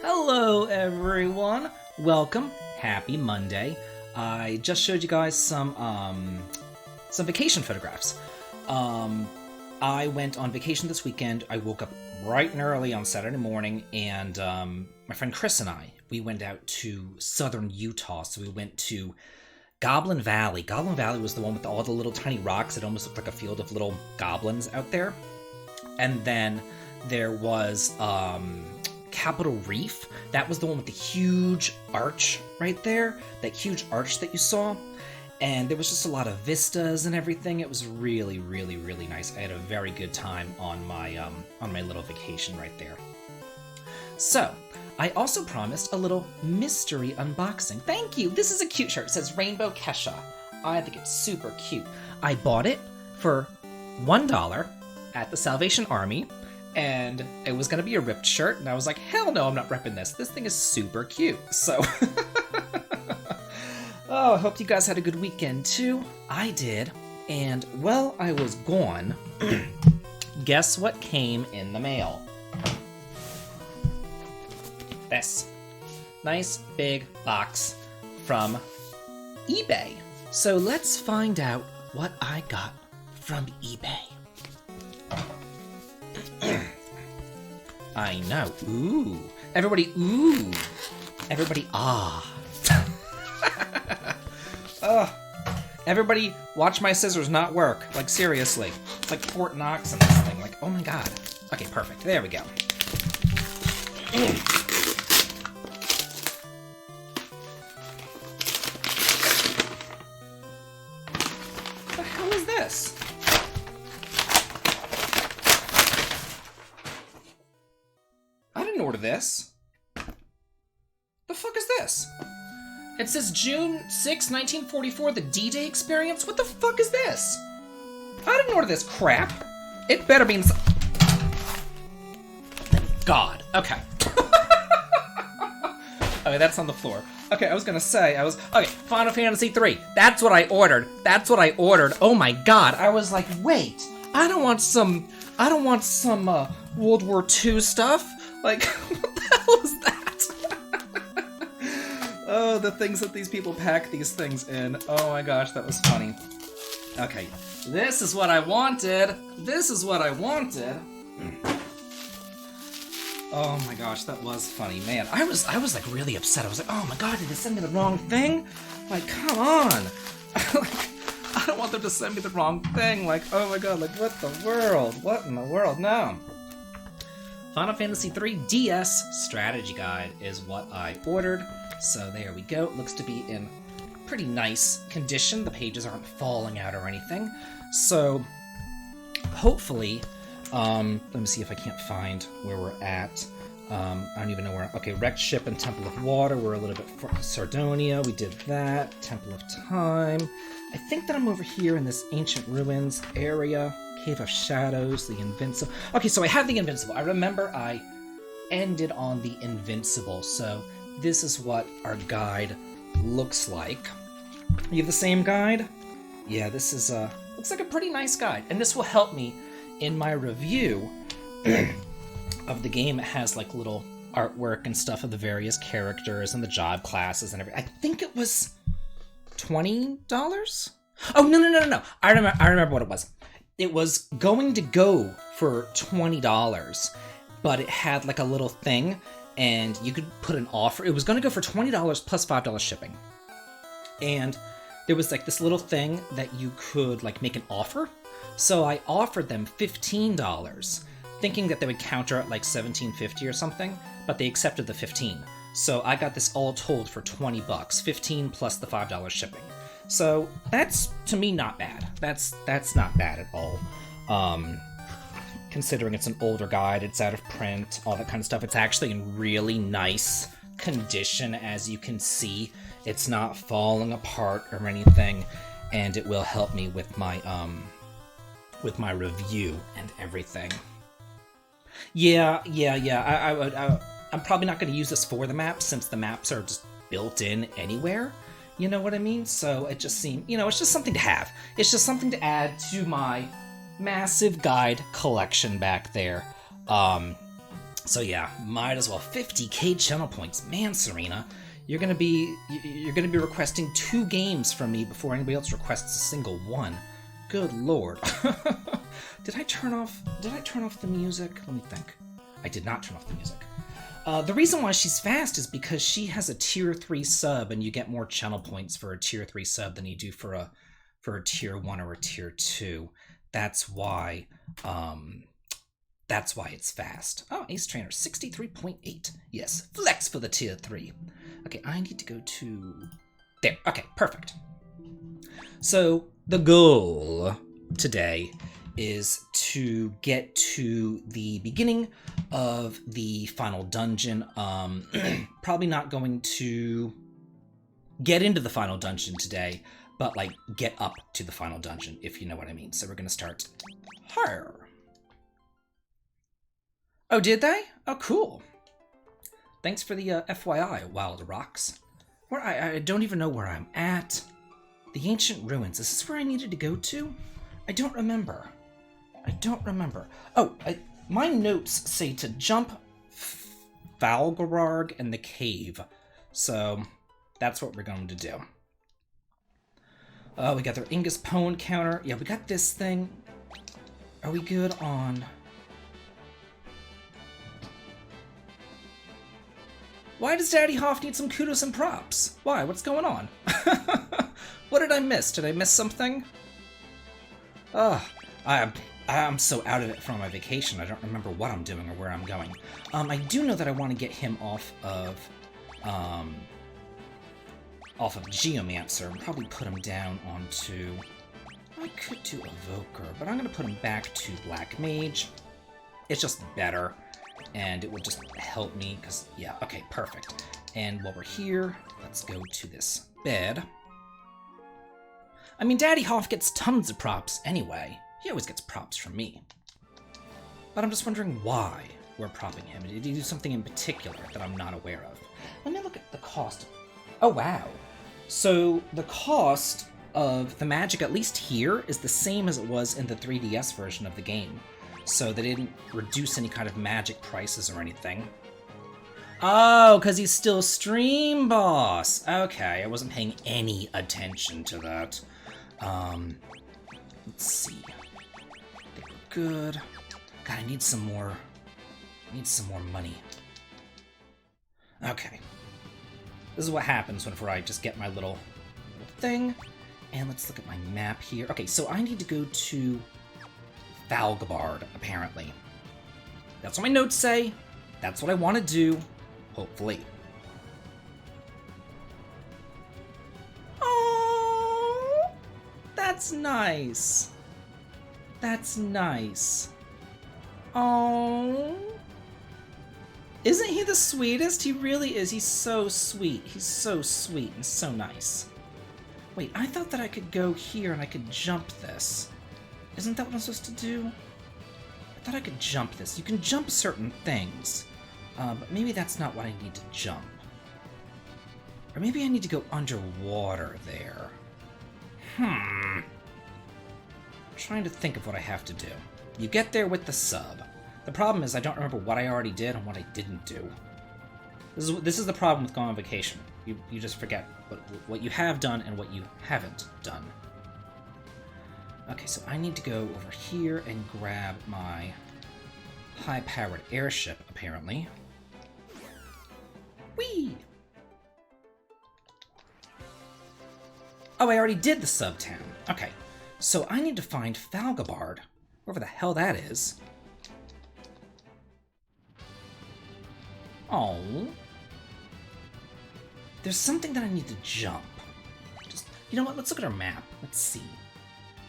Hello everyone, welcome, happy Monday. I just showed you guys some vacation photographs. I went on vacation this weekend. I woke up bright and early on Saturday morning, and my friend Chris and I, we went out to southern Utah. So we went to Goblin Valley. Goblin Valley was the one with all the little tiny rocks. It almost looked like a field of little goblins out there. And then there was Capitol Reef. That was the one with the huge arch right there, that huge arch that you saw. And there was just a lot of vistas and everything. It was really, really, really nice. I had a very good time on my little vacation right there. So, I also promised a little mystery unboxing. Thank you! This is a cute shirt. It says Rainbow Kesha. I think it's super cute. I bought it for $1 at the Salvation Army, and it was gonna be a ripped shirt, and I was like, hell no, I'm not ripping this. This thing is super cute. So, oh, I hope you guys had a good weekend too. I did, and while I was gone, guess what came in the mail? This nice big box from eBay. So let's find out what I got from eBay. I know. Ooh. Everybody, ooh. Everybody, ah. Everybody, watch my scissors not work. Like, seriously. It's like Fort Knox and this thing. Like, oh my god. Okay, perfect. There we go. What the hell is this? I didn't order this. The fuck is this? It says June 6, 1944, the D-Day experience? What the fuck is this? I didn't order this crap. It better be inside. Thank God. Okay. Okay, that's on the floor. Okay, I was gonna say, okay, Final Fantasy 3. That's what I ordered. That's what I ordered. Oh my god. I was like, wait, I don't want some World War II stuff. Like, what the hell is that? Oh, the things that these people pack these things in. Oh my gosh, that was funny. Okay, this is what I wanted. This is what I wanted. Oh my gosh, that was funny, man. I was like really upset. I was like, oh my god, did they send me the wrong thing? Like, come on. I don't want them to send me the wrong thing. Like, oh my god, like what the world? What in the world? No. Final Fantasy III DS Strategy Guide is what I ordered. So there we go. It looks to be in pretty nice condition. The pages aren't falling out or anything. So hopefully, let me see if I can't find where we're at. I don't even know where. Okay, Wrecked Ship and Temple of Water. We're a little bit for Sardonia. We did that. Temple of Time. I think that I'm over here in this Ancient Ruins area. Cave of Shadows, the Invincible. Okay, so I have the Invincible. I remember I ended on the Invincible, so this is what our guide looks like. You have the same guide? Yeah, this is looks like a pretty nice guide, and this will help me in my review of the game. It has like little artwork and stuff of the various characters and the job classes and everything. I think it was $20? Oh, no. I remember what it was. It was going to go for $20, but it had like a little thing, and you could put an offer. It was going to go for $20 plus $5 shipping. And there was like this little thing that you could like make an offer. So I offered them $15, thinking that they would counter at like $17.50 or something, but they accepted the 15. So I got this all told for $20, 15 plus the $5 shipping. So that's, to me, not bad. That's not bad at all. Considering it's an older guide, it's out of print, all that kind of stuff. It's actually in really nice condition, as you can see. It's not falling apart or anything, and it will help me with my review and everything. Yeah. I'm probably not going to use this for the maps, since the maps are just built in anywhere. You know what I mean? So it just seemed, it's just something to have. It's just something to add to my massive guide collection back there. So yeah, might as well. 50k channel points. Man, Serena, you're gonna be requesting 2 games from me before anybody else requests a single one. Good lord. Did I turn off the music? Let me think. I did not turn off the music. The reason why she's fast is because she has a tier 3 sub, and you get more channel points for a tier 3 sub than you do for a tier 1 or a tier 2. That's why it's fast. Oh, Ace Trainer, 63.8. Yes, flex for the tier 3. Okay, I need to go to... There, okay, perfect. So, the goal today is to get to the beginning of the final dungeon. Probably not going to get into the final dungeon today, but, like, get up to the final dungeon, if you know what I mean. So we're gonna start here. Oh, did they? Oh, cool. Thanks for the FYI, Wild Rocks. Where I don't even know where I'm at. The Ancient Ruins. Is this where I needed to go to? I don't remember. Oh, my notes say to jump Falgararg and the cave. So that's what we're going to do. We got their Ingus Poe encounter. Yeah, we got this thing. Are we good on... Why does Daddy Hoff need some kudos and props? Why? What's going on? What did I miss? Did I miss something? I'm so out of it from my vacation. I don't remember what I'm doing or where I'm going. I do know that I want to get him off of Geomancer, and probably put him down onto... I could do Evoker, but I'm going to put him back to Black Mage. It's just better, and it will just help me, because, yeah, okay, perfect. And while we're here, let's go to this bed. I mean, Daddy Hoff gets tons of props anyway. He always gets props from me. But I'm just wondering why we're propping him. Did he do something in particular that I'm not aware of? Let me look at the cost. Oh, wow. So the cost of the magic, at least here, is the same as it was in the 3DS version of the game. So they didn't reduce any kind of magic prices or anything. Oh, because he's still Stream Boss. Okay, I wasn't paying any attention to that. Let's see. They were good. God, I need some more. Money. Okay. This is what happens whenever I just get my little thing. And let's look at my map here. Okay, so I need to go to Falgabard, apparently. That's what my notes say. That's what I want to do. Hopefully. Oh, that's nice. That's nice. Oh. Isn't he the sweetest? He really is. He's so sweet. He's so sweet and so nice. Wait, I thought that I could go here and I could jump this. Isn't that what I'm supposed to do? I thought I could jump this. You can jump certain things, but maybe that's not what I need to jump. Or maybe I need to go underwater there. I'm trying to think of what I have to do. You get there with the sub. The problem is I don't remember what I already did and what I didn't do. This is the problem with going on vacation. You just forget what you have done and what you haven't done. Okay, so I need to go over here and grab my high-powered airship, apparently. Whee! Oh, I already did the sub-town. Okay. So I need to find Falgabard, wherever the hell that is. Oh. There's something that I need to jump. Just, you know what? Let's look at our map. Let's see.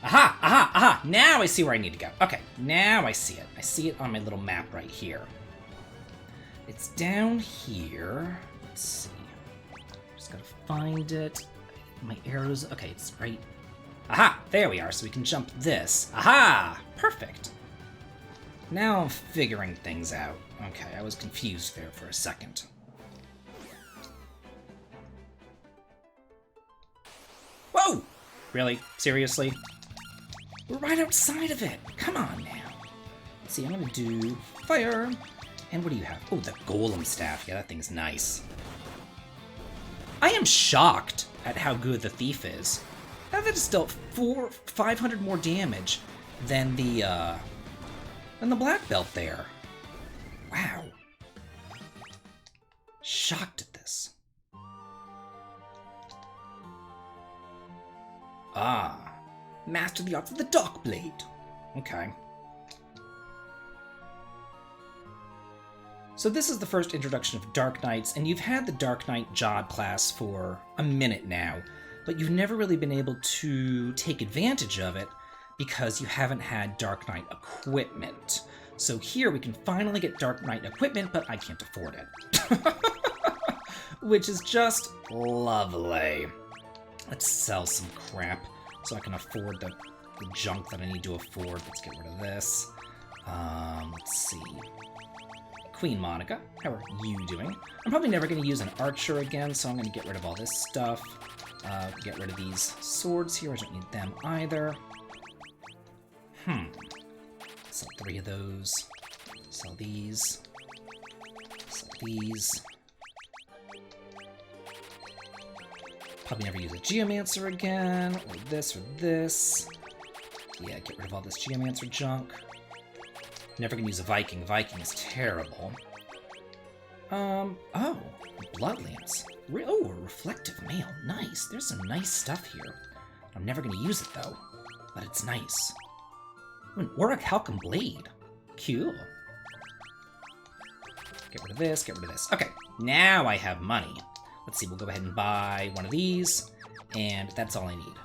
Aha! Aha! Aha! Now I see where I need to go. Okay, now I see it. I see it on my little map right here. It's down here. Let's see. Just gotta find it. My arrows. Okay, it's right. Aha! There we are, so we can jump this. Aha! Perfect. Now I'm figuring things out. Okay, I was confused there for a second. Whoa! Really? Seriously? We're right outside of it. Come on now. Let's see, I'm gonna do fire. And what do you have? Oh, the golem staff. Yeah, that thing's nice. I am shocked at how good the thief is. That is still 500 more damage than the black belt there. Wow. Shocked at this. Ah. Master the arts of the Dark Blade. Okay. So this is the first introduction of Dark Knights, and you've had the Dark Knight job class for a minute now, but you've never really been able to take advantage of it because you haven't had Dark Knight equipment. So here we can finally get Dark Knight equipment, but I can't afford it. Which is just lovely. Let's sell some crap so I can afford the junk that I need to afford. Let's get rid of this. Let's see. Queen Monica, how are you doing? I'm probably never going to use an archer again, so I'm going to get rid of all this stuff. Get rid of these swords here. I don't need them either. Sell 3 of those. Sell these. Sell these. Probably never use a Geomancer again, or this, or this. Yeah, get rid of all this Geomancer junk. Never gonna use a Viking. Viking is terrible. Oh, Bloodlance. Oh, a Reflective Mail. Nice. There's some nice stuff here. I'm never gonna use it, though. But it's nice. Ooh, an Orichalcum Blade. Cool. Get rid of this, get rid of this. Okay, now I have money. Let's see, we'll go ahead and buy one of these, and that's all I need.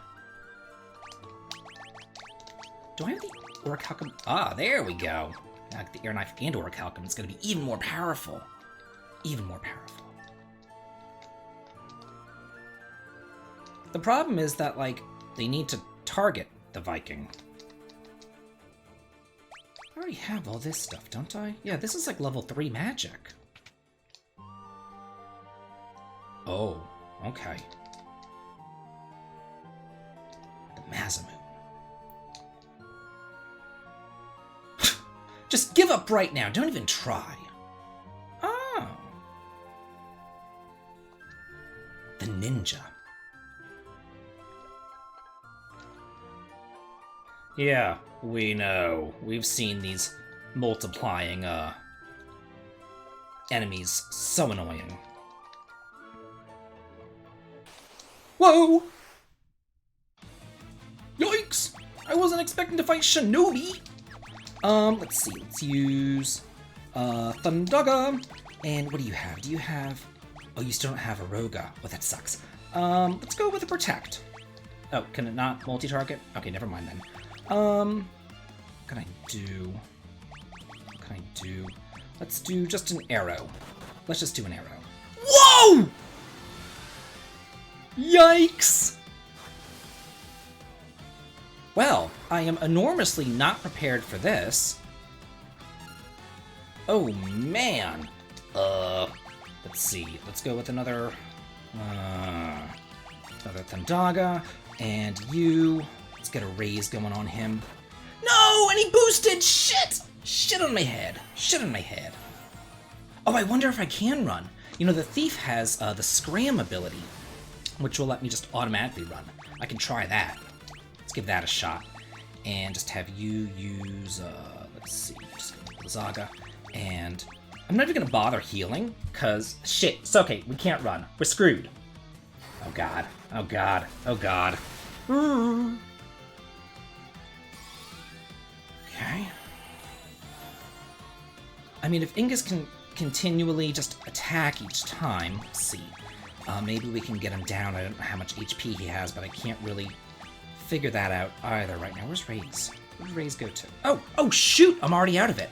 Do I have the Orichalcum? Ah, there we go. Now I got the Air Knife and Orichalcum. It's going to be even more powerful. Even more powerful. The problem is that, like, they need to target the Viking. I already have all this stuff, don't I? Yeah, this is like level 3 magic. Oh, okay. The Masamune. Just give up right now. Don't even try. Oh. The Ninja. Yeah, we know. We've seen these multiplying, enemies. So annoying. Whoa! Yikes! I wasn't expecting to fight Shinobi! Let's see. Let's use, Thundaga. And what do you have? Do you have... Oh, you still don't have Aroga. Oh, that sucks. Let's go with a Protect. Oh, can it not multi-target? Okay, never mind then. What can I do? What can I do? Let's do just an arrow. Let's just do an arrow. Whoa! Yikes! Well, I am enormously not prepared for this. Oh, man. Let's see. Let's go with another Thundaga. And you... Let's get a raise going on him. No! And he boosted! Shit! Shit on my head. Shit on my head. Oh, I wonder if I can run. You know, the Thief has the Scram ability, which will let me just automatically run. I can try that. Let's give that a shot. And just have you use, let's see, just go with Blizzaga. And I'm not even gonna bother healing, because, shit, it's okay, we can't run. We're screwed. Oh god, oh god, oh god. I mean, if Ingus can continually just attack each time, let's see. Maybe we can get him down. I don't know how much HP he has, but I can't really figure that out either right now. Where's Raze? Where'd Raze go to? Oh, shoot! I'm already out of it.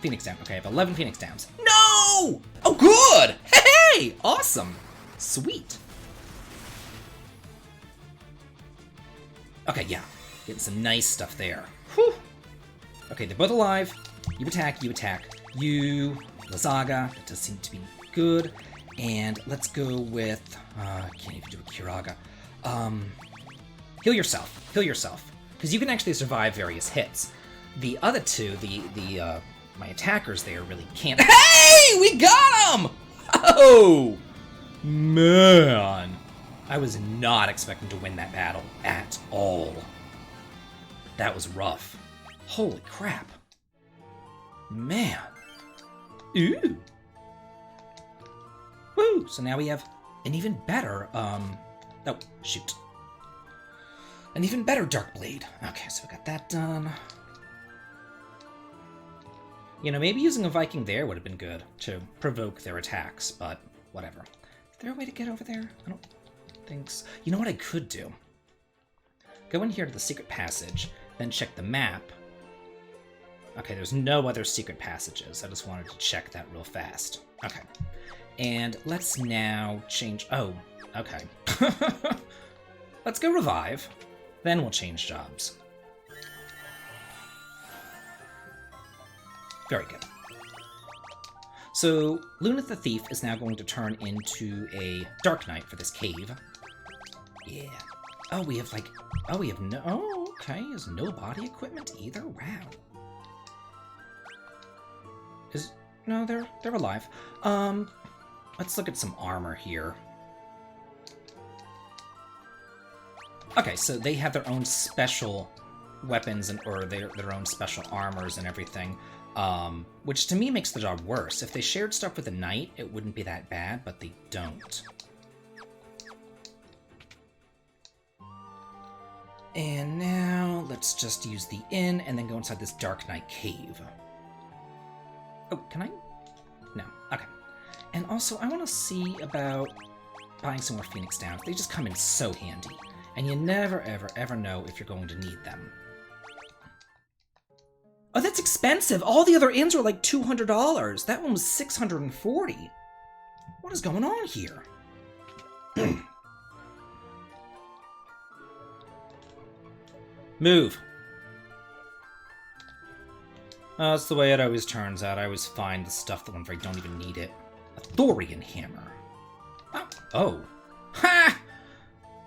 Phoenix down. Okay, I have 11 Phoenix downs. No! Oh, good! Hey! Awesome! Sweet. Okay, yeah. Getting some nice stuff there. Whew! Okay, they're both alive. You attack, you attack. You, Lazaga. That does seem to be good. And let's go with... I can't even do a Kiraga. Heal yourself. Heal yourself. Because you can actually survive various hits. The other two, my attackers there really can't... Hey! We got him! Oh! Man! I was not expecting to win that battle at all. That was rough. Holy crap. Man. Ooh. Woo! So now we have an even better, oh, shoot. An even better Dark Blade. Okay, so we got that done. You know, maybe using a Viking there would have been good to provoke their attacks, but whatever. Is there a way to get over there? I don't think so. You know what I could do? Go in here to the secret passage, then check the map. Okay, there's no other secret passages. I just wanted to check that real fast. Okay. And let's now change... Oh, okay. Let's go revive. Then we'll change jobs. Very good. So, Lunith the Thief is now going to turn into a Dark Knight for this cave. Yeah. Oh, we have like... Oh, we have no... Oh, okay. There's no body equipment either? Wow. No, they're alive. Let's look at some armor here. Okay, so they have their own special weapons or their own special armors and everything, which to me makes the job worse. If they shared stuff with a knight, it wouldn't be that bad, but they don't. And now let's just use the inn and then go inside this Dark Knight cave. Oh, can I? No. Okay. And also, I want to see about buying some more Phoenix Downs. They just come in so handy. And you never, ever, ever know if you're going to need them. Oh, that's expensive! All the other inns were like $200. That one was $640. What is going on here? Move. That's the way it always turns out. I always find the stuff whenever I don't even need it. A Thorian hammer. Oh. Ha!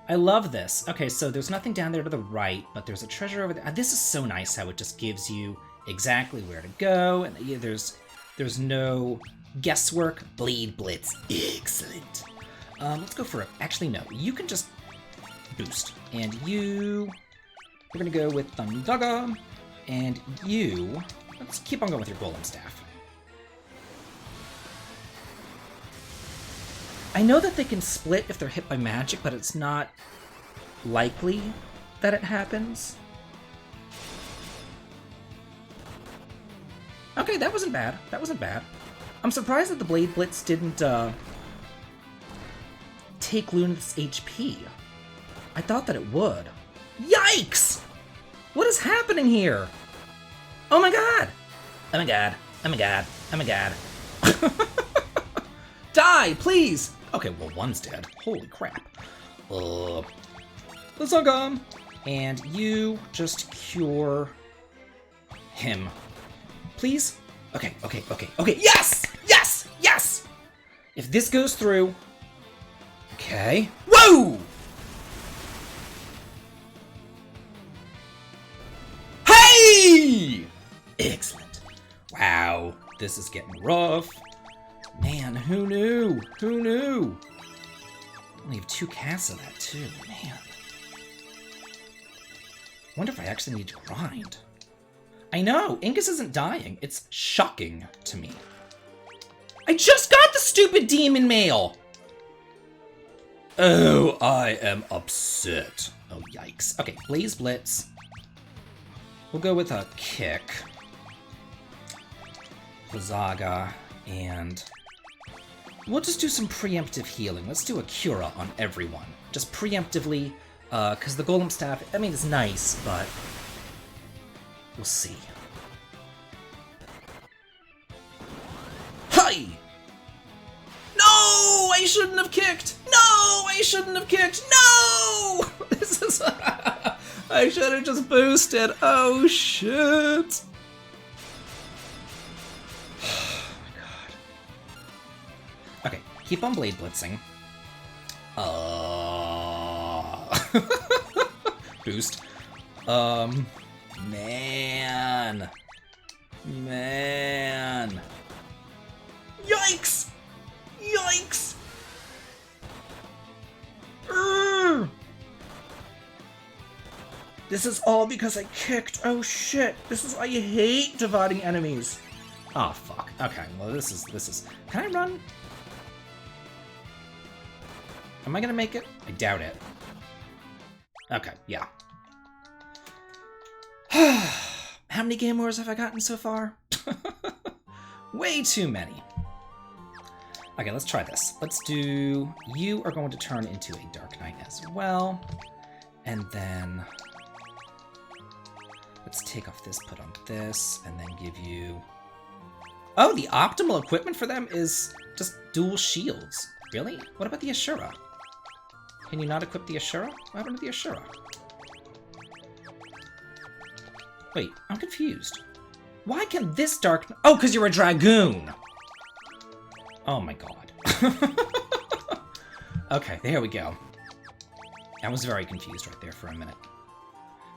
I love this. Okay, so there's nothing down there to the right, but there's a treasure over there. This is so nice how it just gives you exactly where to go, and there's no guesswork. Blade Blitz. Excellent. Let's go for it. Actually, no. You can just boost. And you... We're gonna go with Thundaga. And you... Let's keep on going with your Golem Staff. I know that they can split if they're hit by magic, but it's not likely that it happens. Okay, that wasn't bad. That wasn't bad. I'm surprised that the Blade Blitz didn't take Lunith's HP. I thought that it would. Yikes! What is happening here? Oh my god! Oh my god. Oh my god. Oh my god. Die, please! Okay, well, one's dead. Holy crap. Let's all go. And you just cure him. Please? Okay. Yes! Yes! Yes! If this goes through... Okay. Whoa! Hey! Excellent. Wow, this is getting rough. Man, who knew? Who knew? Only have 2 casts of that, too. Man. Wonder if I actually need to grind. I know! Ingus isn't dying. It's shocking to me. I just got the stupid demon mail! Oh, I am upset. Oh, yikes. Okay, Blaze Blitz. We'll go with a kick. Blizzaga, and we'll just do some preemptive healing. Let's do a Cura on everyone. Just preemptively, because the Golem Staff, I mean, it's nice, but we'll see. Hi! No! I shouldn't have kicked! No! I shouldn't have kicked! No! This is... I should have just boosted. Oh, shit! Oh my god. Okay, keep on Blade Blitzing. Boost. Man. Man. Yikes! Yikes! This is all because I kicked. Oh shit. This is why you hate dividing enemies. Oh fuck. Okay, well this is... Can I run? Am I gonna make it? I doubt it. Okay, yeah. How many Game Wars have I gotten so far? Way too many. Okay, let's try this. Let's do... You are going to turn into a Dark Knight as well. And then... Let's take off this, put on this, and then give you... Oh, the optimal equipment for them is just dual shields. Really? What about the Ashura? Can you not equip the Ashura? What happened to the Ashura? Wait, I'm confused. Why can this Dark... Oh, because you're a Dragoon! Oh my god. Okay, there we go. I was very confused right there for a minute.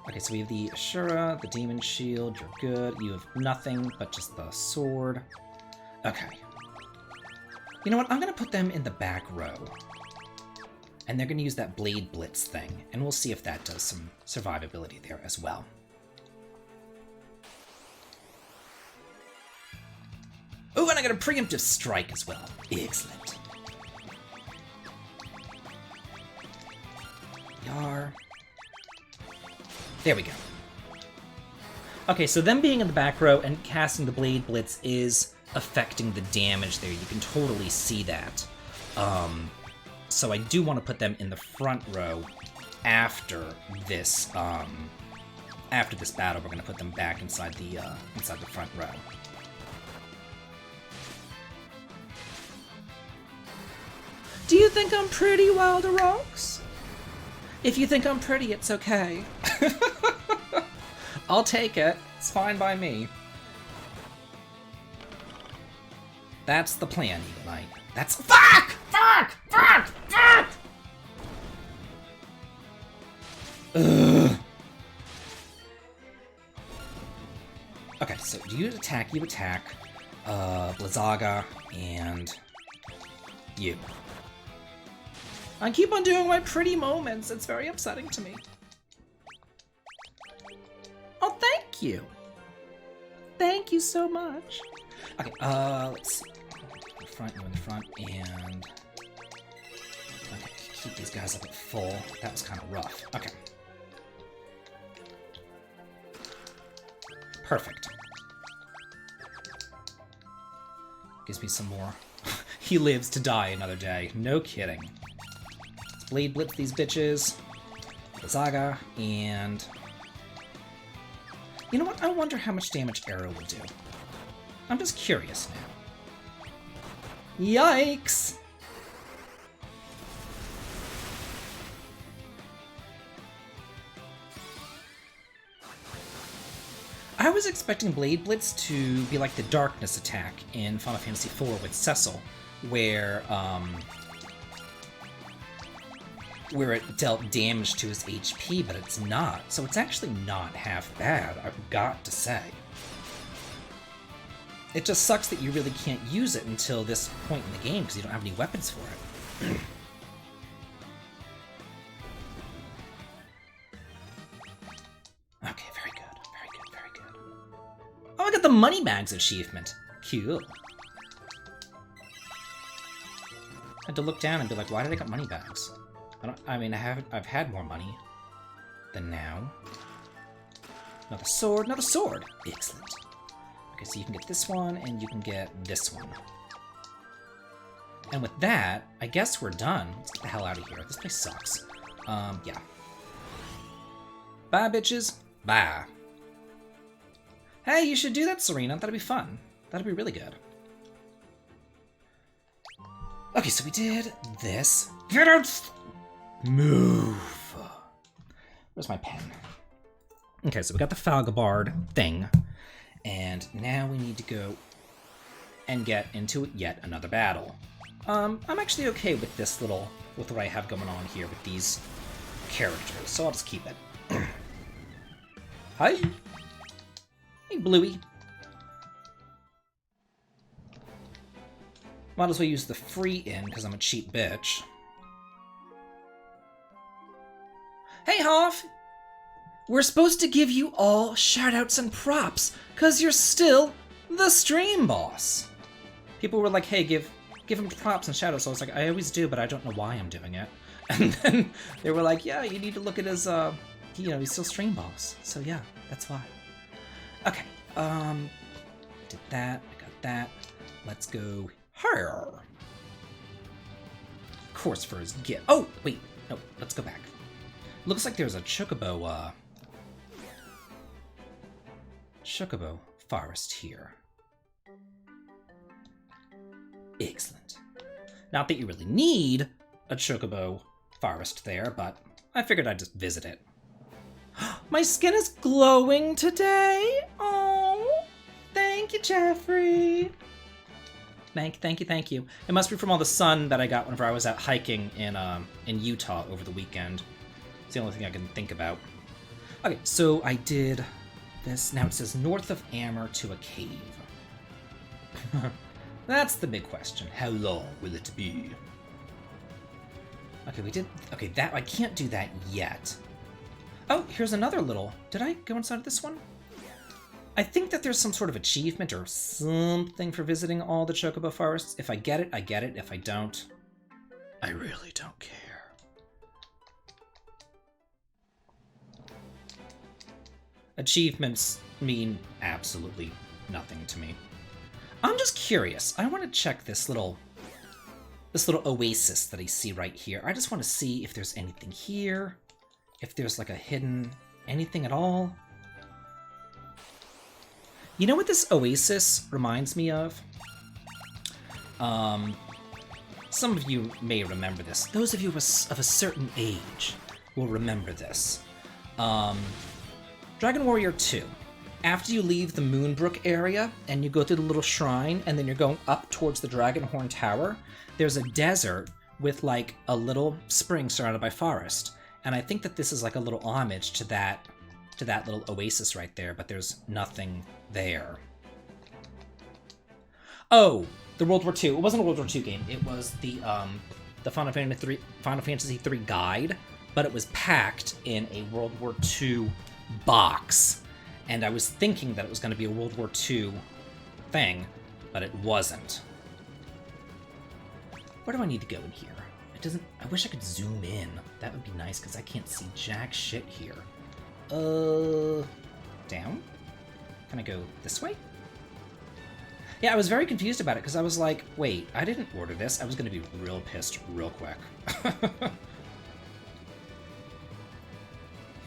Okay, so we have the Ashura, the Demon Shield, you're good. You have nothing but just the sword. Okay. You know what? I'm gonna put them in the back row. And they're gonna use that Blade Blitz thing, and we'll see if that does some survivability there as well. Oh, and I got a preemptive strike as well. Excellent. Yar. There we go. Okay, so them being in the back row and casting the Blade Blitz is affecting the damage there. You can totally see that. So I do want to put them in the front row after this battle. We're going to put them back inside the front row. Do you think I'm pretty, Wilder Rocks? If you think I'm pretty, it's okay. I'll take it. It's fine by me. That's the plan, Eagle Knight. That's... Fuck! Fuck! Fuck! Fuck! Ugh. Okay, so you attack, Blizzaga, and you. I keep on doing my pretty moments. It's very upsetting to me. Oh, thank you. Thank you so much. Okay, let's see. In front, you in the front, and... Okay, keep these guys up at full. That was kind of rough. Okay. Perfect. Gives me some more. He lives to die another day. No kidding. Blade Blitz these bitches. Blizzaga, and... You know what? I wonder how much damage Arrow will do. I'm just curious now. Yikes! I was expecting Blade Blitz to be like the Darkness attack in Final Fantasy IV with Cecil, where it dealt damage to his HP, but it's not. So it's actually not half bad, I've got to say. It just sucks that you really can't use it until this point in the game because you don't have any weapons for it. Okay, very good, very good, very good. Oh, I got the Money Bags achievement. Cool. I had to look down and be like, why did I got money bags? I've had more money than now. Another sword, another sword! Excellent. Okay, so you can get this one, and you can get this one. And with that, I guess we're done. Let's get the hell out of here. This place sucks. Yeah. Bye, bitches. Bye. Hey, you should do that, Serena. That'd be fun. That'd be really good. Okay, so we did this. Get out! Move. Where's my pen? Okay, so we got the Falgabard thing. And now we need to go and get into yet another battle. I'm actually okay with this little, with what I have going on here with these characters, so I'll just keep it. Hi! Hey, Bluey. Might as well use the free in, because I'm a cheap bitch. Hey, Hoff! We're supposed to give you all shoutouts and props, because you're still the stream boss. People were like, hey, give him props and shoutouts. So I was like, I always do, but I don't know why I'm doing it. And then they were like, yeah, you need to look at his, you know, he's still stream boss. So yeah, that's why. Okay, did that, I got that. Let's go here. Course for his gift. Oh, wait, no, let's go back. Looks like there's a Chocobo forest here. Excellent. Not that you really need a Chocobo forest there, but I figured I'd just visit it. My skin is glowing today! Oh, thank you, Jeffrey! Thank you. It must be from all the sun that I got whenever I was out hiking in Utah over the weekend. It's the only thing I can think about. Okay, so I did this. Now it says north of Amber to a cave. That's the big question. How long will it be? Okay, we did... Okay, that... I can't do that yet. Oh, here's another little... Did I go inside of this one? I think that there's some sort of achievement or something for visiting all the Chocobo forests. If I get it, I get it. If I don't, I really don't care. Achievements mean absolutely nothing to me. I'm just curious. I want to check this little oasis that I see right here. I just want to see if there's anything here, if there's like a hidden anything at all. You know what this oasis reminds me of? Some of you may remember this. Those of you of a certain age will remember this. Dragon Warrior 2. After you leave the Moonbrook area and you go through the little shrine and then you're going up towards the Dragonhorn Tower, there's a desert with like a little spring surrounded by forest. And I think that this is like a little homage to that little oasis right there, but there's nothing there. Oh, the World War II. It wasn't a World War II game. It was the Final Fantasy III guide, but it was packed in a World War II box. And I was thinking that it was going to be a World War II thing, but it wasn't. Where do I need to go in here? It doesn't... I wish I could zoom in. That would be nice, because I can't see jack shit here. Down? Can I go this way? Yeah, I was very confused about it, because I was like, wait, I didn't order this. I was going to be real pissed real quick.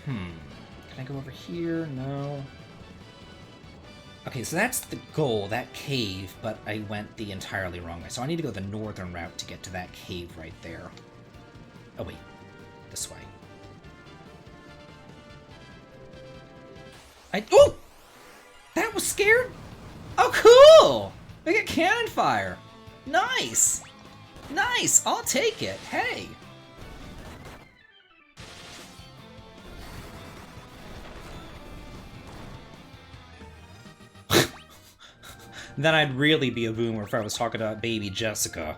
Can I go over here? No. Okay, so that's the goal, that cave, but I went the entirely wrong way. So I need to go the northern route to get to that cave right there. Oh, wait. This way. Oh! That was scared? Oh, cool! We get cannon fire. Nice! Nice! I'll take it. Hey! Then I'd really be a boomer if I was talking about baby Jessica.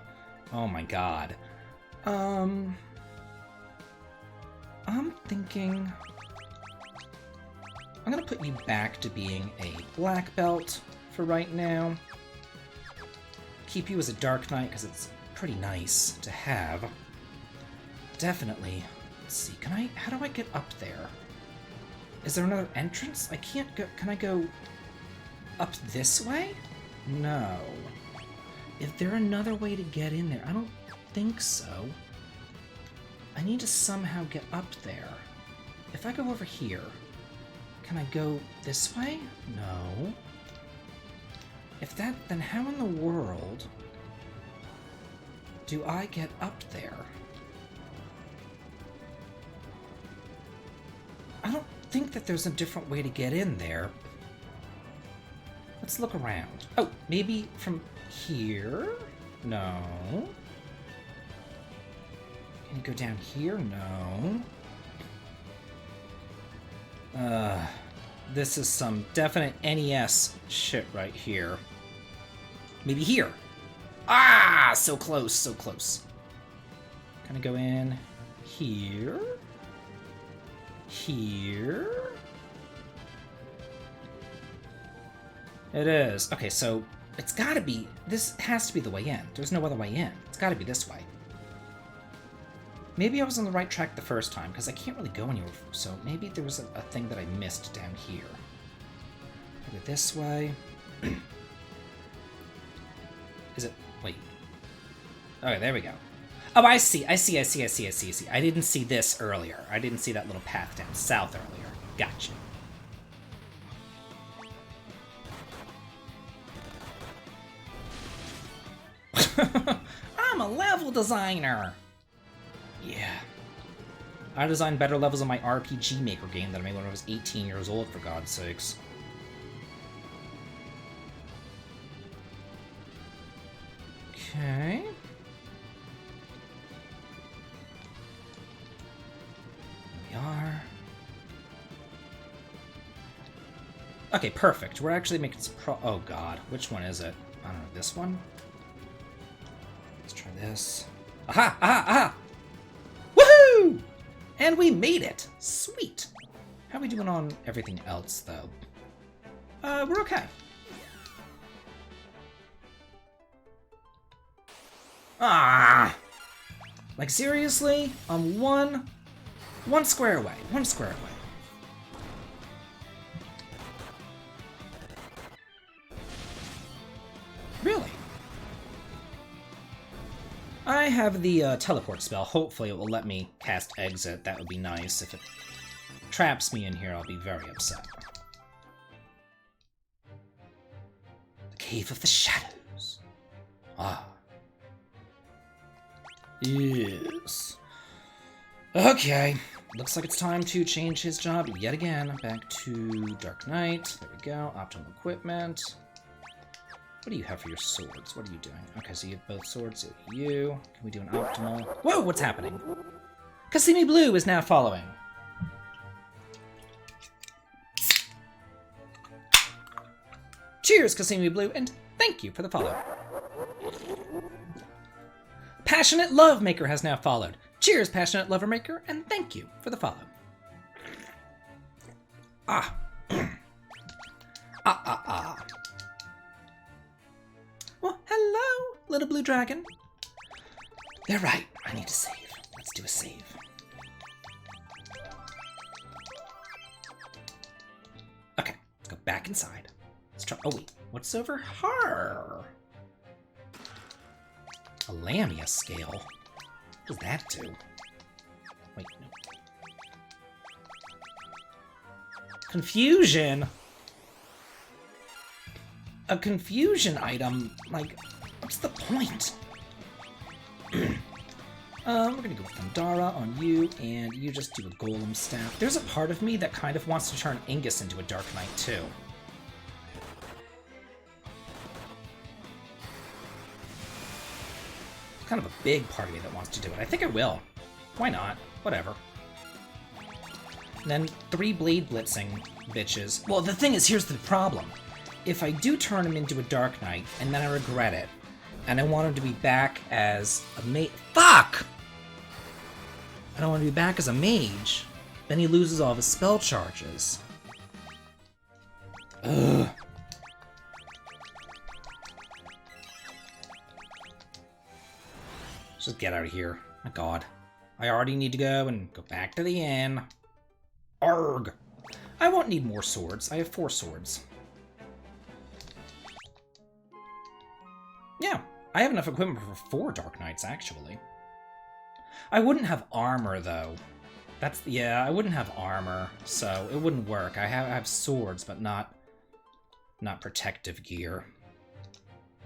Oh my god. I'm thinking... I'm gonna put you back to being a black belt for right now. Keep you as a Dark Knight, because it's pretty nice to have. Definitely. Let's see, can I... How do I get up there? Is there another entrance? I can't go... Can I go... up this way? No. Is there another way to get in there? I don't think so. I need to somehow get up there. If I go over here, can I go this way? No. If that, then how in the world do I get up there? I don't think that there's a different way to get in there. Let's look around. Oh, maybe from here? No. Can you go down here? No. This is some definite NES shit right here. Maybe here. Ah, so close, so close. Can I go in here? Here? It is. Okay, so it's gotta be, this has to be the way in. There's no other way in. It's gotta be this way. Maybe I was on the right track the first time, because I can't really go anywhere, so maybe there was a thing that I missed down here. Maybe this way. Is it? Wait. Okay, there we go. Oh, I see. I didn't see this earlier. I didn't see that little path down south earlier. Gotcha. I'm a level designer! Yeah. I designed better levels on my RPG Maker game that I made when I was 18 years old, for God's sakes. Okay. Here we are. Okay, perfect. We're actually making some oh god, which one is it? I don't know, this one? Let's try this. Aha! Aha! Aha! Woohoo! And we made it! Sweet! How are we doing on everything else, though? We're okay. Ah! Like, seriously? I'm one square away. One square away. Really? I have the teleport spell. Hopefully it will let me cast exit. That would be nice. If it traps me in here, I'll be very upset. The Cave of the Shadows. Ah. Yes. Okay. Looks like it's time to change his job yet again. Back to Dark Knight. There we go. Optimal equipment. What do you have for your swords? What are you doing? Okay, so you have both swords. So you. Can we do an optimal? Whoa, what's happening? Cassini Blue is now following. Cheers, Cassini Blue, and thank you for the follow. Passionate Love Maker has now followed. Cheers, Passionate Lover Maker, and thank you for the follow. Ah. Ah. Well, hello, little blue dragon. You're right, I need to save. Let's do a save. Okay, let's go back inside. Let's try, oh wait, what's over her? A Lamia scale? What does that do? Wait, no. Confusion? A confusion item? Like, what's the point? We're gonna go with Thundara on you, and you just do a Golem Staff. There's a part of me that kind of wants to turn Ingus into a Dark Knight, too. Kind of a big part of me that wants to do it. I think I will. Why not? Whatever. And then 3 Blade Blitzing bitches. Well, the thing is, here's the problem. If I do turn him into a Dark Knight, and then I regret it, and I want him to be back as a mage... Fuck! I don't want to be back as a mage. Then he loses all of his spell charges. Ugh. Let's just get out of here. My god. I already need to go and go back to the inn. Arg! I won't need more swords. I have 4 swords. I have enough equipment for 4 Dark Knights, actually. I wouldn't have armor, though. Yeah, I wouldn't have armor, so it wouldn't work. I have swords, but not protective gear.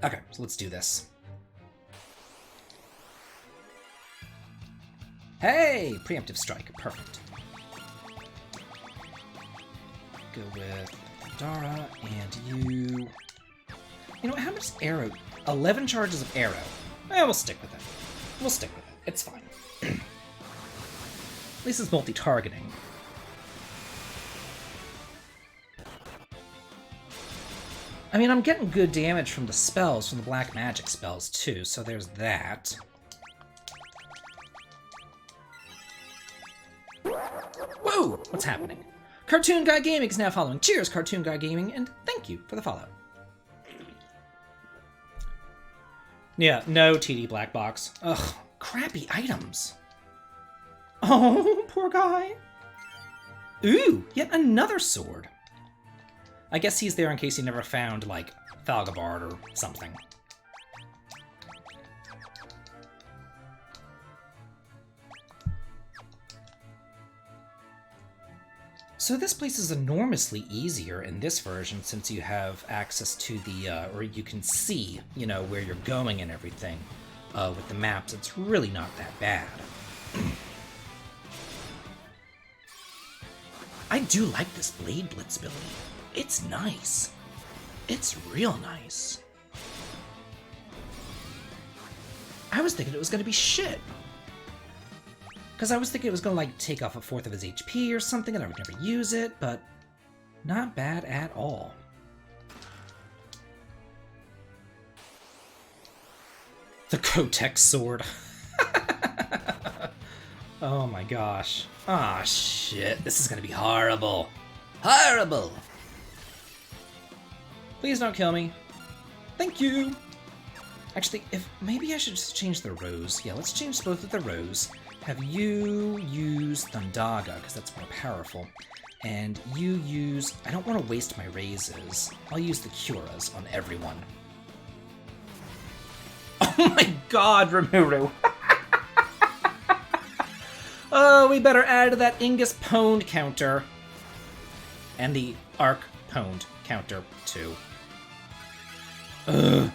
Okay, so let's do this. Hey! Preemptive strike. Perfect. Go with Dara and you. You know, how much arrow? 11 charges of arrow. We'll stick with it. We'll stick with it. It's fine. At least it's multi-targeting. I mean, I'm getting good damage from the spells, from the black magic spells, too, so there's that. Whoa! What's happening? Cartoon Guy Gaming is now following. Cheers, Cartoon Guy Gaming, and thank you for the follow. Yeah, no TD Black Box. Ugh, crappy items. Oh, poor guy. Ooh, yet another sword. I guess he's there in case he never found, like, Thalgabard or something. So this place is enormously easier in this version since you have access to the, or you can see, you know, where you're going and everything with the maps. It's really not that bad. I do like this Blade Blitz ability. It's nice. It's real nice. I was thinking it was going to be shit. Because I was thinking it was going to, like, take off 1/4 of his HP or something and I would never use it, but not bad at all. The Kotex sword. Oh my gosh. Ah, shit. This is going to be horrible. Horrible! Please don't kill me. Thank you! Actually, maybe I should just change the rows. Yeah, let's change both of the rows. Have you use Thundaga, because that's more powerful. And you use... I don't want to waste my raises. I'll use the Curas on everyone. Oh my god, Rimuru! Oh, we better add that Ingus Pwned counter. And the Arc Pwned counter, too. Ugh.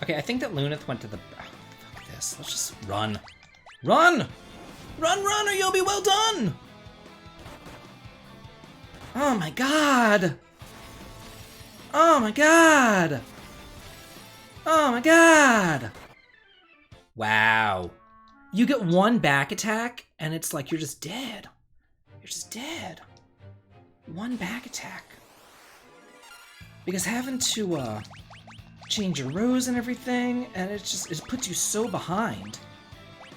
Okay, I think that Lunith went to the... Oh, fuck this. Let's just run. Run! Run, run, or you'll be well done! Oh my god! Oh my god! Oh my god! Wow. You get one back attack, and it's like you're just dead. You're just dead. One back attack. Because having to, change your rows and everything, and it puts you so behind.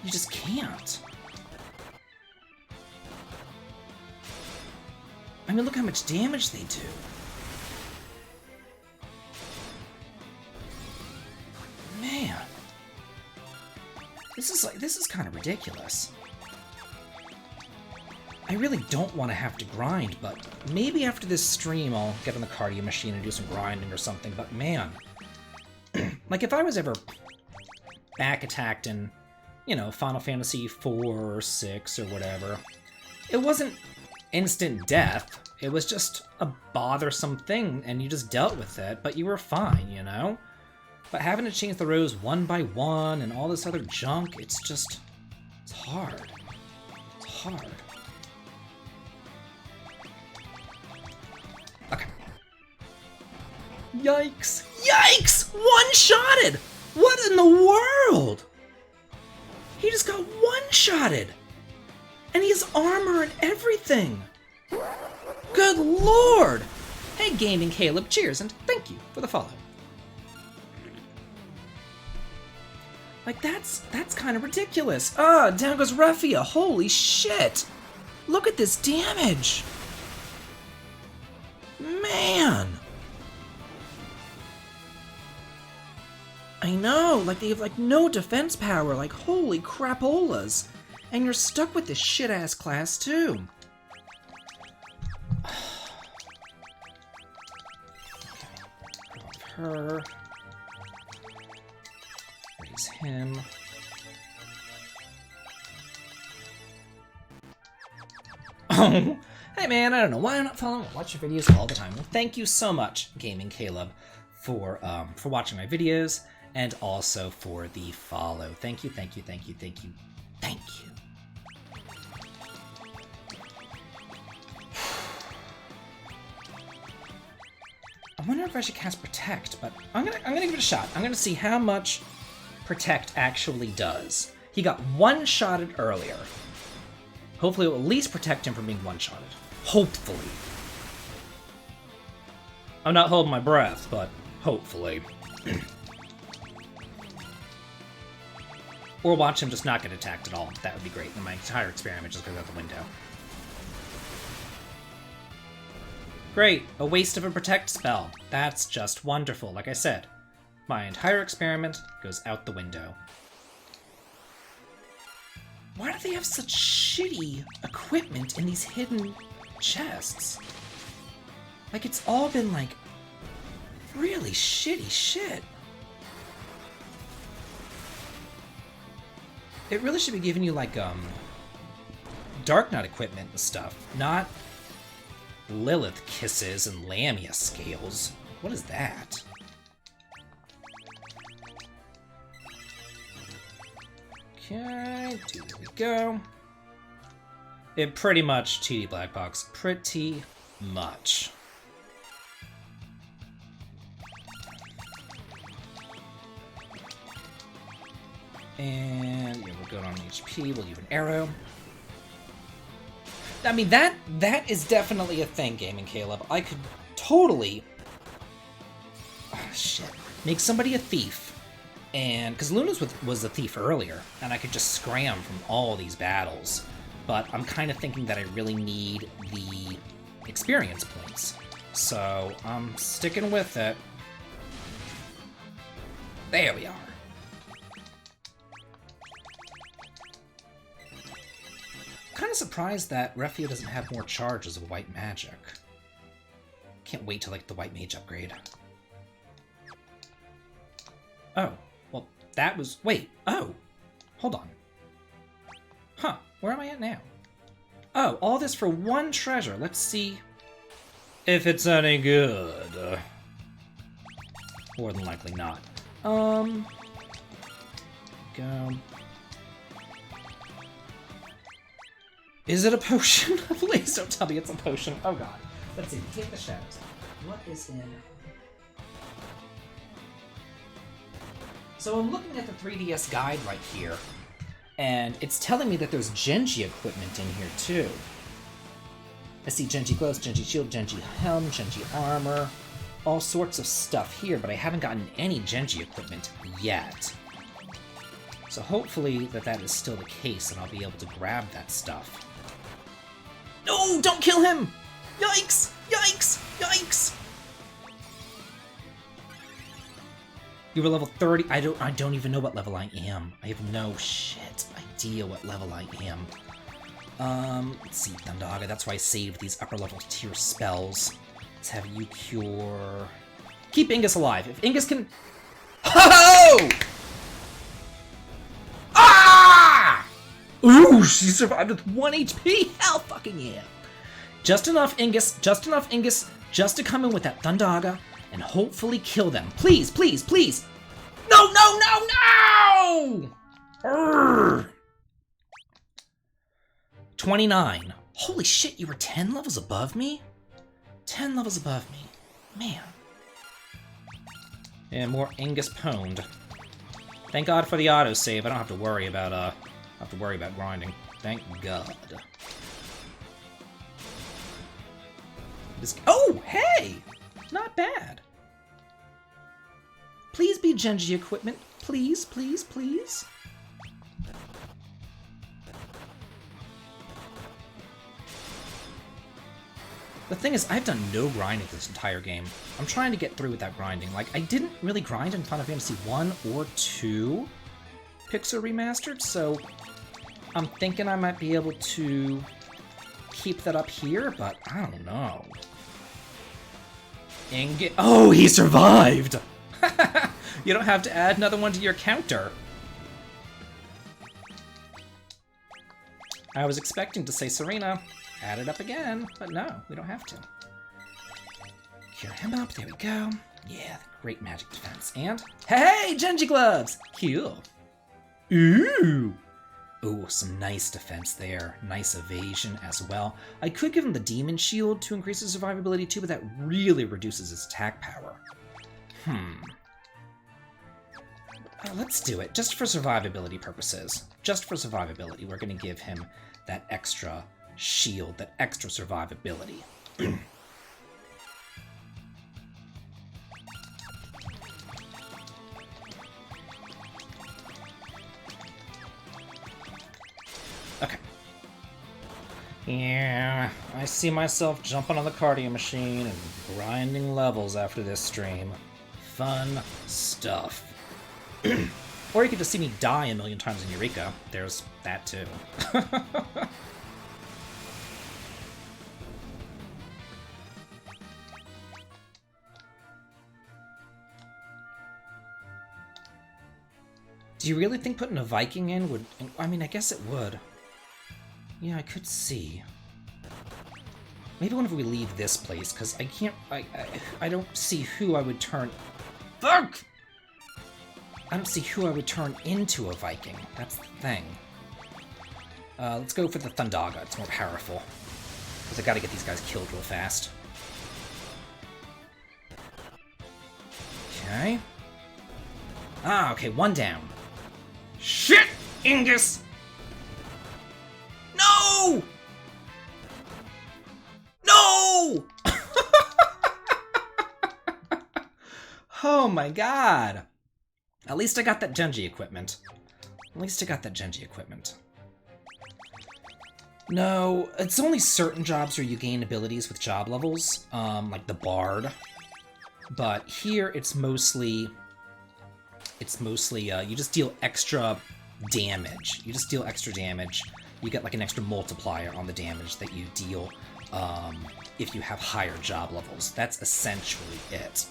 You just can't. I mean, look how much damage they do. Man. This is kind of ridiculous. I really don't want to have to grind, but maybe after this stream I'll get on the cardio machine and do some grinding or something, but man. Like, if I was ever back attacked in, you know, Final Fantasy 4 or 6 or whatever, it wasn't instant death. It was just a bothersome thing, and you just dealt with it, but you were fine, you know? But having to change the rows one by one and all this other junk, it's hard. It's hard. Okay. Yikes! Yikes! One-shotted! What in the world? He just got one-shotted! And he has armor and everything! Good lord! Hey, Gaming Caleb, cheers, and thank you for the follow. Like, that's kind of ridiculous. Ah, down goes Ruffia. Holy shit! Look at this damage! Man! I know, like, they have, like, no defense power. Like, holy crapolas. And you're stuck with this shit-ass class, too. her. Raise him. Oh, hey man, I don't know why I'm not following. I watch your videos all the time. Well, thank you so much, Gaming Caleb, for watching my videos and also for the follow. Thank you, thank you, thank you, thank you, thank you. I wonder if I should cast Protect, but I'm gonna give it a shot. I'm gonna see how much Protect actually does. He got one-shotted earlier. Hopefully it will at least protect him from being one-shotted. Hopefully. I'm not holding my breath, but hopefully. Or watch him just not get attacked at all. That would be great. And my entire experiment just goes out the window. Great, a waste of a protect spell. That's just wonderful. Like I said, my entire experiment goes out the window. Why do they have such shitty equipment in these hidden chests? Like, it's all been, like, really shitty shit. It really should be giving you, like, Dark Knight equipment and stuff, not Lilith kisses and Lamia scales. What is that? Okay, there we go. It pretty much TD Black Box. Pretty much. And yeah, we're good on HP. We'll use an arrow. I mean, that is definitely a thing, Gaming Caleb. I could totally... Oh, shit. Make somebody a thief. And... Because Luna's was a thief earlier, and I could just scram from all these battles. But I'm kind of thinking that I really need the experience points. So, I'm sticking with it. There we are. Kind of surprised that Refia doesn't have more charges of white magic. Can't wait till, like, the white mage upgrade. Oh, well, that was... Wait, oh! Hold on. Huh, where am I at now? Oh, all this for one treasure. Let's see if it's any good. More than likely not. Go. Is it a potion? Please don't tell me it's a potion. Oh god. Let's see. Take the shadows. What is in... So I'm looking at the 3DS guide right here, and it's telling me that there's Genji equipment in here too. I see Genji gloves, Genji shield, Genji helm, Genji armor, all sorts of stuff here, but I haven't gotten any Genji equipment yet. So hopefully that is still the case, and I'll be able to grab that stuff. No! Don't kill him! Yikes! Yikes! Yikes! You were level 30. I don't even know what level I am. I have no shit idea what level I am. Let's see, Thundaga. That's why I saved these upper level tier spells. Let's have you cure... Keep Ingus alive. If Ingus can... Ho-ho! Ah! Ooh, she survived with 1 HP. Hell fucking yeah. Just enough Ingus, just to come in with that Thundaga and hopefully kill them. Please, please, please. No, no, no, no! Urgh. 29. Holy shit, you were 10 levels above me? 10 levels above me. Man. And more Ingus pwned. Thank God for the autosave. I don't have to worry about grinding. Thank God. Oh, hey! Not bad. Please be Genji equipment. Please, please, please. The thing is, I've done no grinding this entire game. I'm trying to get through without grinding. Like, I didn't really grind in Final Fantasy 1 or 2 Pixel Remastered, so I'm thinking I might be able to keep that up here, but I don't know. Oh, he survived! You don't have to add another one to your counter. I was expecting to say, Serena, add it up again, but no, we don't have to. Cure him up, there we go. Yeah, great magic defense. And, hey, Genji gloves! Cool. Ooh! Ooh, some nice defense there. Nice evasion as well. I could give him the Demon Shield to increase his survivability too, but that really reduces his attack power. Let's do it, just for survivability purposes. Just for survivability, we're going to give him that extra shield, that extra survivability. Okay. Yeah, I see myself jumping on the cardio machine and grinding levels after this stream. Fun stuff. Or you could just see me die a million times in Eureka. There's that too. Do you really think putting a Viking in would... I mean, I guess it would. Yeah, I could see. Maybe whenever we leave this place, because I can't... I don't see who I would turn... Fuck! I don't see who I would turn into a Viking. That's the thing. Let's go for the Thundaga. It's more powerful. Because I gotta get these guys killed real fast. Okay. Ah, okay, one down. Shit, Ingus! No! No! Oh my god. At least I got that Genji equipment. At least I got that Genji equipment. No, it's only certain jobs where you gain abilities with job levels, like the Bard. But here it's mostly you just deal extra damage. You just deal extra damage. You get like an extra multiplier on the damage that you deal if you have higher job levels. That's essentially it.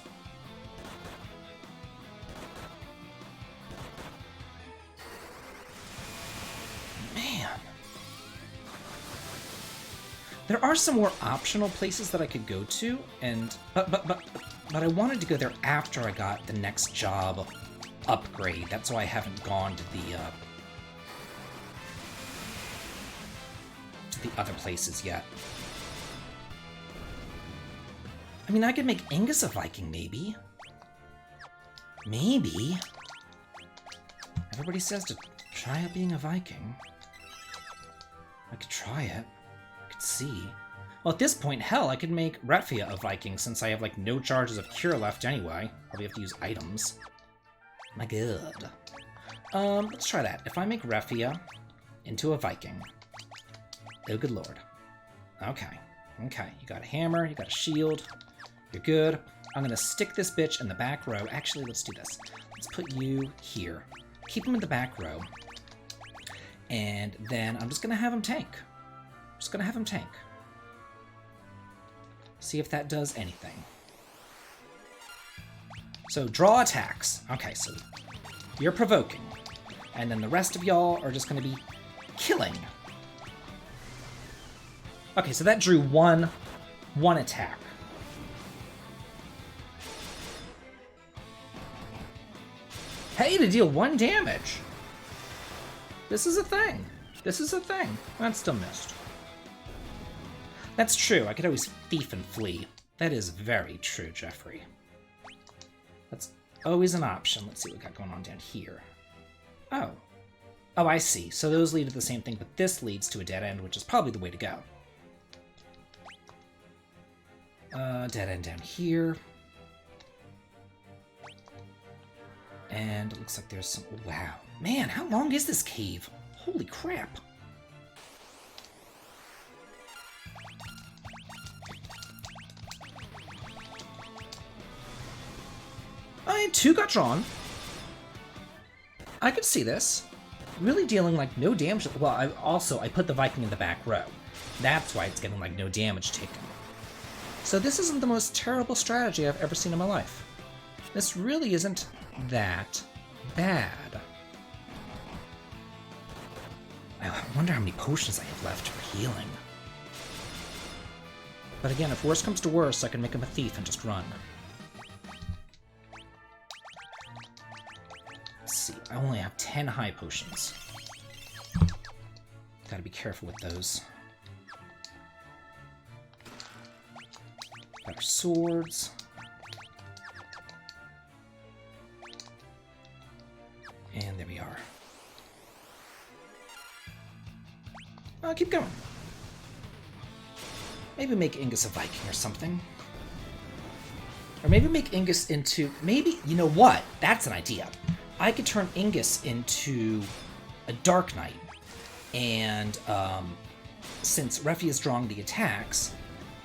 Man. There are some more optional places that I could go to, and but I wanted to go there after I got the next job upgrade. That's why I haven't gone to the other places yet. I mean, I could make Ingus a Viking, maybe. Maybe. Everybody says to try out being a Viking. I could try it. I could see. Well, at this point, hell, I could make Retvia a Viking since I have, like, no charges of cure left anyway. Probably have to use items. My god. Let's try that. If I make Retvia into a Viking. Oh, good lord. Okay. Okay. You got a hammer, you got a shield. You're good. I'm gonna stick this bitch in the back row. Actually, let's do this. Let's put you here. Keep him in the back row. And then I'm just gonna have him tank. Just gonna have him tank. See if that does anything. So, draw attacks. Okay, so you're provoking. And then the rest of y'all are just gonna be killing. Okay, so that drew one attack. Hey, to deal 1 damage. This is a thing. This is a thing. That still missed. That's true. I could always thief and flee. That is very true, Jeffrey. That's always an option. Let's see what we got going on down here. Oh. Oh, I see. So those lead to the same thing, but this leads to a dead end, which is probably the way to go. Dead end down here. And it looks like there's some... Wow. Man, how long is this cave? Holy crap. I 2 got drawn. I could see this. Really dealing, like, no damage. Well, I put the Viking in the back row. That's why it's getting, like, no damage taken. So this isn't the most terrible strategy I've ever seen in my life. This really isn't that bad. I wonder how many potions I have left for healing. But again, if worse comes to worse, I can make him a thief and just run. Let's see, I only have 10 high potions. Gotta be careful with those. Got our swords. And there we are. Keep going. Maybe make Ingus a Viking or something. Or maybe make Ingus into... Maybe... You know what? That's an idea. I could turn Ingus into a Dark Knight. And, since Refi is drawing the attacks,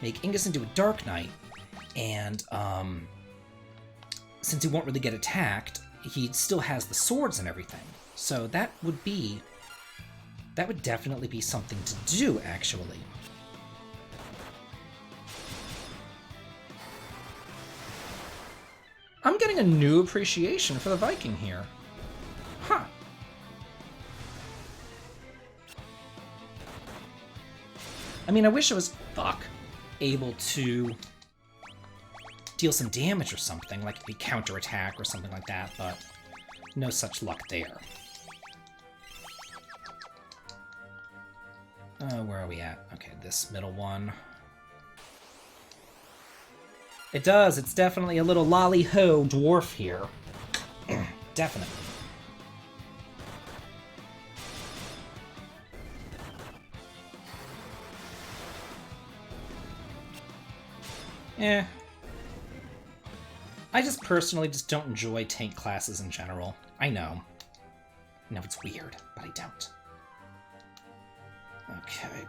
make Ingus into a Dark Knight. And, since he won't really get attacked, he still has the swords and everything. So that would be... That would definitely be something to do, actually. I'm getting a new appreciation for the Viking here. Huh. I mean, I wish I was, able to deal some damage or something, like a counterattack or something like that, but no such luck there. Where are we at? Okay, this middle one. It does. It's definitely a little lolly-ho dwarf here. Definitely. Eh. I just personally just don't enjoy tank classes in general. I know. I know it's weird, but I don't. Okay.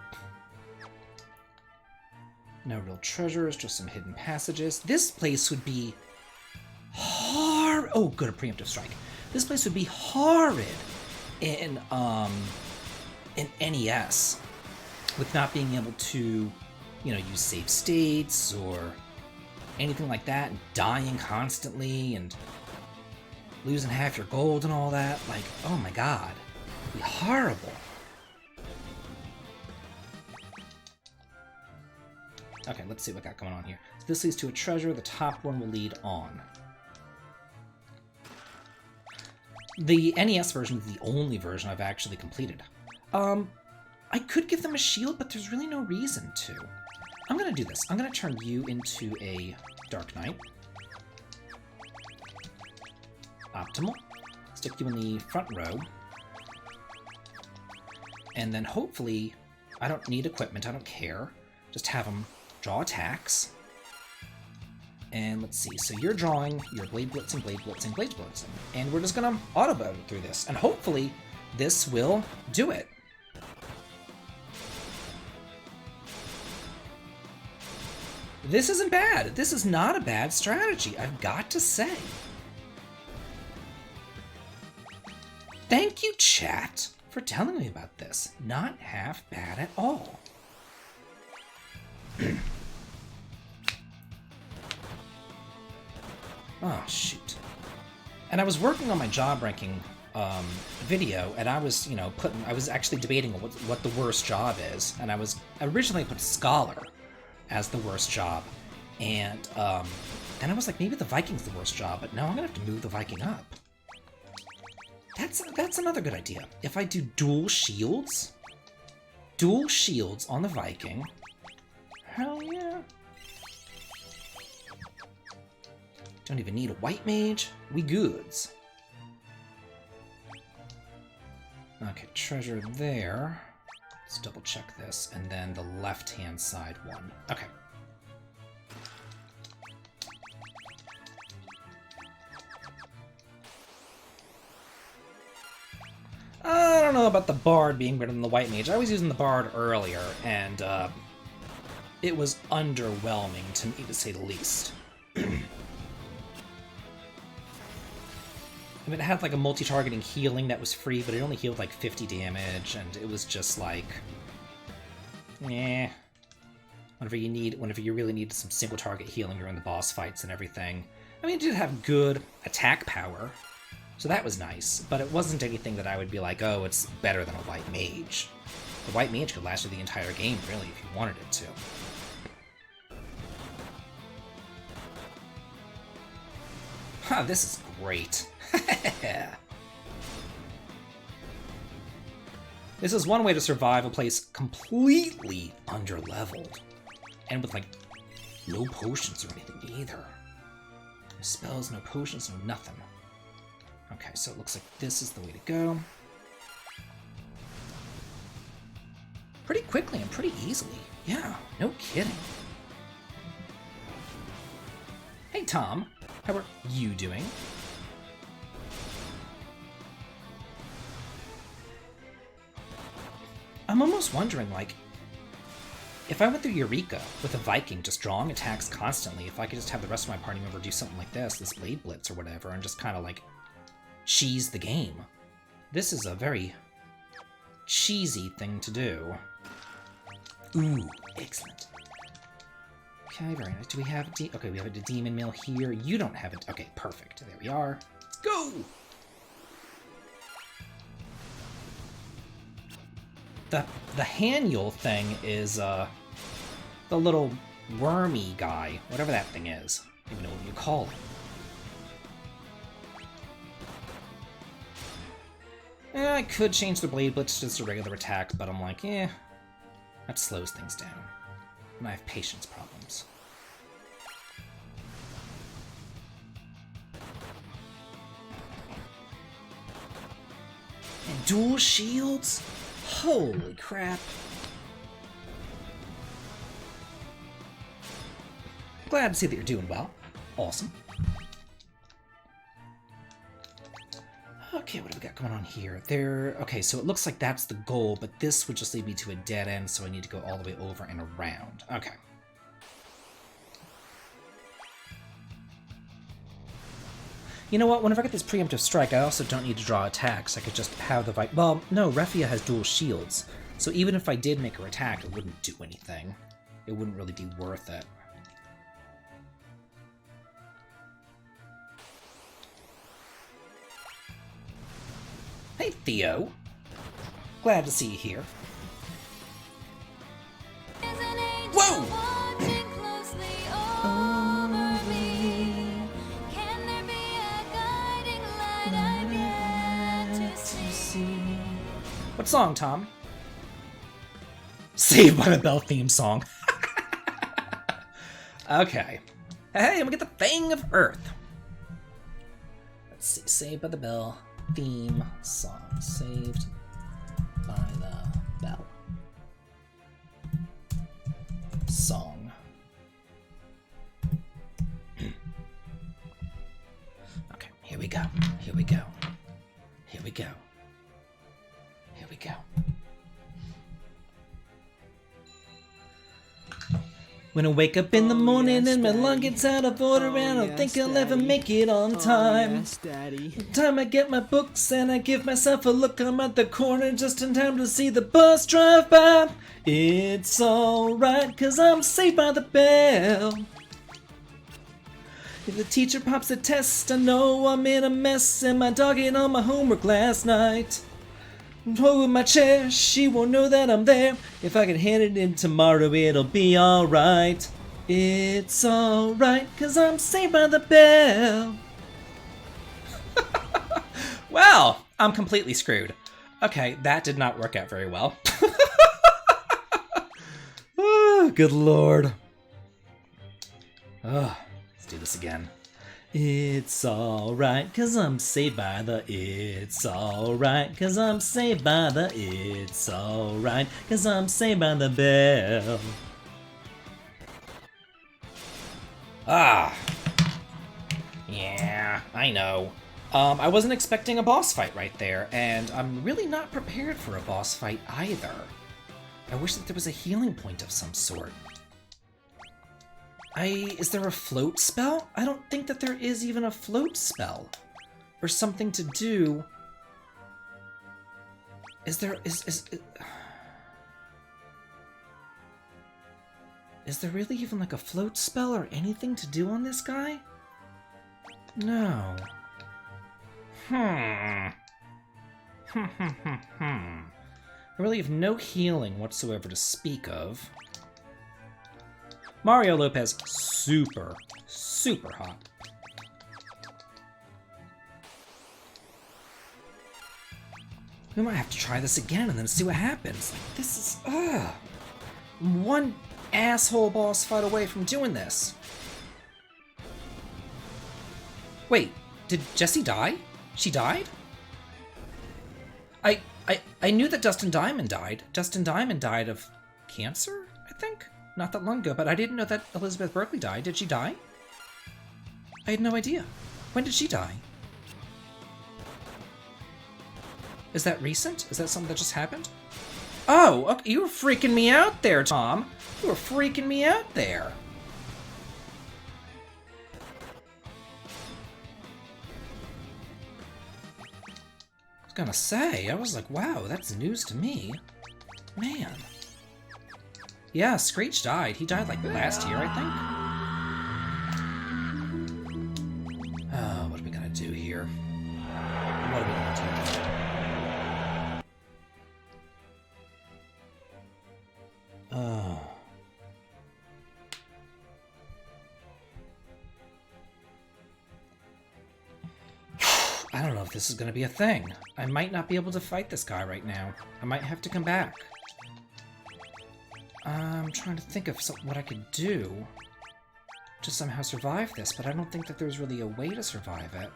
No real treasures, just some hidden passages. This place would be horrid. Oh, good, a preemptive strike. This place would be horrid in NES, with not being able to, you know, use save states or anything like that, and dying constantly and losing half your gold and all that. Like, oh my god, it'd be horrible. Okay, let's see what we got going on here. So this leads to a treasure. The top one will lead on. The NES version is the only version I've actually completed. I could give them a shield, but there's really no reason to. I'm gonna do this. I'm gonna turn you into a Dark Knight. Optimal. Stick you in the front row. And then hopefully, I don't need equipment, I don't care. Just have them draw attacks. And let's see, so you're drawing your Blade Blitzing, Blade Blitzing, Blade Blitzing. And we're just gonna auto-bow through this. And hopefully, this will do it. This isn't bad. This is not a bad strategy, I've got to say. Thank you, chat, for telling me about this. Not half bad at all. Oh, shoot. And I was working on my job ranking video, and I was, you know, I was actually debating what the worst job is, and I originally put Scholar as the worst job, and then I was like, maybe the Viking's the worst job, but no, I'm gonna have to move the Viking up. That's another good idea. If I do dual shields on the Viking, hell yeah. Don't even need a white mage. We goods. Okay, treasure there. Let's double check this. And then the left-hand side one. Okay. I don't know about the Bard being better than the white mage. I was using the Bard earlier, and it was underwhelming to me, to say the least. I mean, it had like a multi-targeting healing that was free, but it only healed like 50 damage, and it was just like... eh. whenever you really need some single target healing during the boss fights and everything. I mean, it did have good attack power, so that was nice, but it wasn't anything that I would be like, oh, it's better than a white mage. The white mage could last through the entire game, really, if you wanted it to. Huh, this is great. This is one way to survive a place completely under-leveled. And with, like, no potions or anything either. No spells, no potions, no nothing. Okay, so it looks like this is the way to go. Pretty quickly and pretty easily. Yeah, no kidding. Hey, Tom. How are you doing? I'm almost wondering, like, if I went through Eureka with a Viking just drawing attacks constantly, if I could just have the rest of my party member do something like this Blade Blitz or whatever, and just kind of, like, cheese the game. This is a very cheesy thing to do. Ooh, excellent. Okay, very nice. Do we have okay, we have a demon male here. You don't have it. Okay, perfect. There we are. Let's go! The Haniel thing is, the little wormy guy. Whatever that thing is. I don't even know what you call it. I could change the Blade Blitz to just a regular attack, but I'm like, that slows things down. And I have patience problems. And dual shields? Holy crap. Glad to see that you're doing well. Awesome. Okay, what do we got going on here? Okay, so it looks like that's the goal, but this would just lead me to a dead end, so I need to go all the way over and around. Okay. You know what? Whenever I get this preemptive strike, I also don't need to draw attacks. I could just have the well, no, Refia has dual shields, so even if I did make her attack, it wouldn't do anything. It wouldn't really be worth it. Hey, Theo. Glad to see you here. Whoa! What song, Tom? Saved by the Bell theme song. Okay. Hey, I'm gonna get the Fang of Earth. Let's see. Saved by the Bell theme song. Saved by the Bell song. Okay, here we go. Here we go. Here we go. Here we go. When I wake up in the morning and my lung gets out of order and I don't think I'll ever make it on time. Yes, Daddy. The time I get my books and I give myself a look, I'm at the corner just in time to see the bus drive by. It's alright, 'cause I'm saved by the bell. If the teacher pops a test, I know I'm in a mess, and my dog ate all my homework last night. Hold my chair, she won't know that I'm there. If I can hand it in tomorrow, it'll be alright. It's alright, 'cause I'm saved by the bell. Well, I'm completely screwed. Okay, that did not work out very well. Oh, good lord. Oh, let's do this again. It's alright, 'cause I'm saved by the It's alright, 'cause I'm saved by the It's alright, 'cause I'm saved by the bell. Ah. Yeah, I know. I wasn't expecting a boss fight right there, and I'm really not prepared for a boss fight either. I wish that there was a healing point of some sort. Is there a float spell? I don't think that there is even a float spell. Or something to do. Is there really even like a float spell or anything to do on this guy? No. I really have no healing whatsoever to speak of. Mario Lopez, super, super hot. We might have to try this again and then see what happens. Like, this is, I'm one asshole boss fight away from doing this. Wait, did Jessie die? She died? I knew that Dustin Diamond died. Dustin Diamond died of cancer, I think? Not that long ago, but I didn't know that Elizabeth Berkley died. Did she die? I had no idea. When did she die? Is that recent? Is that something that just happened? Oh, okay. You were freaking me out there, Tom. You were freaking me out there. I was gonna say, I was like, wow, that's news to me. Man. Yeah, Screech died. He died like last year, I think. Oh, what are we gonna do here? What are we gonna do? I don't know if this is gonna be a thing. I might not be able to fight this guy right now. I might have to come back. I'm trying to think of what I could do to somehow survive this, but I don't think that there's really a way to survive it.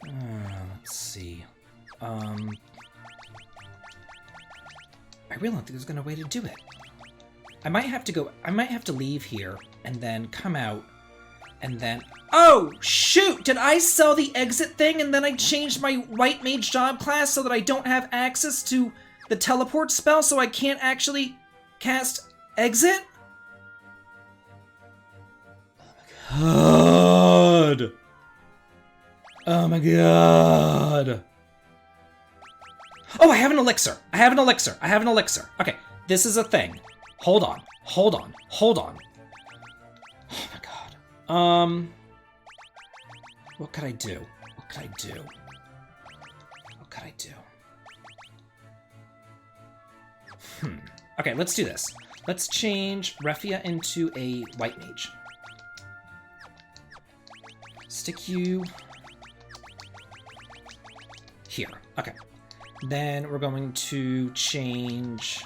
Let's see. I really don't think there's gonna be a way to do it. I might have to leave here and then come out and then... Oh, shoot! Did I sell the exit thing and then I changed my white mage job class so that I don't have access to the teleport spell so I can't actually cast exit? Oh my god! Oh my god! Oh, I have an elixir! I have an elixir! I have an elixir! Okay, this is a thing. Hold on. Hold on. Hold on. Oh my god. What could I do? What could I do? What could I do? Okay, let's do this. Let's change Refia into a white mage. Stick you here. Okay. Then we're going to change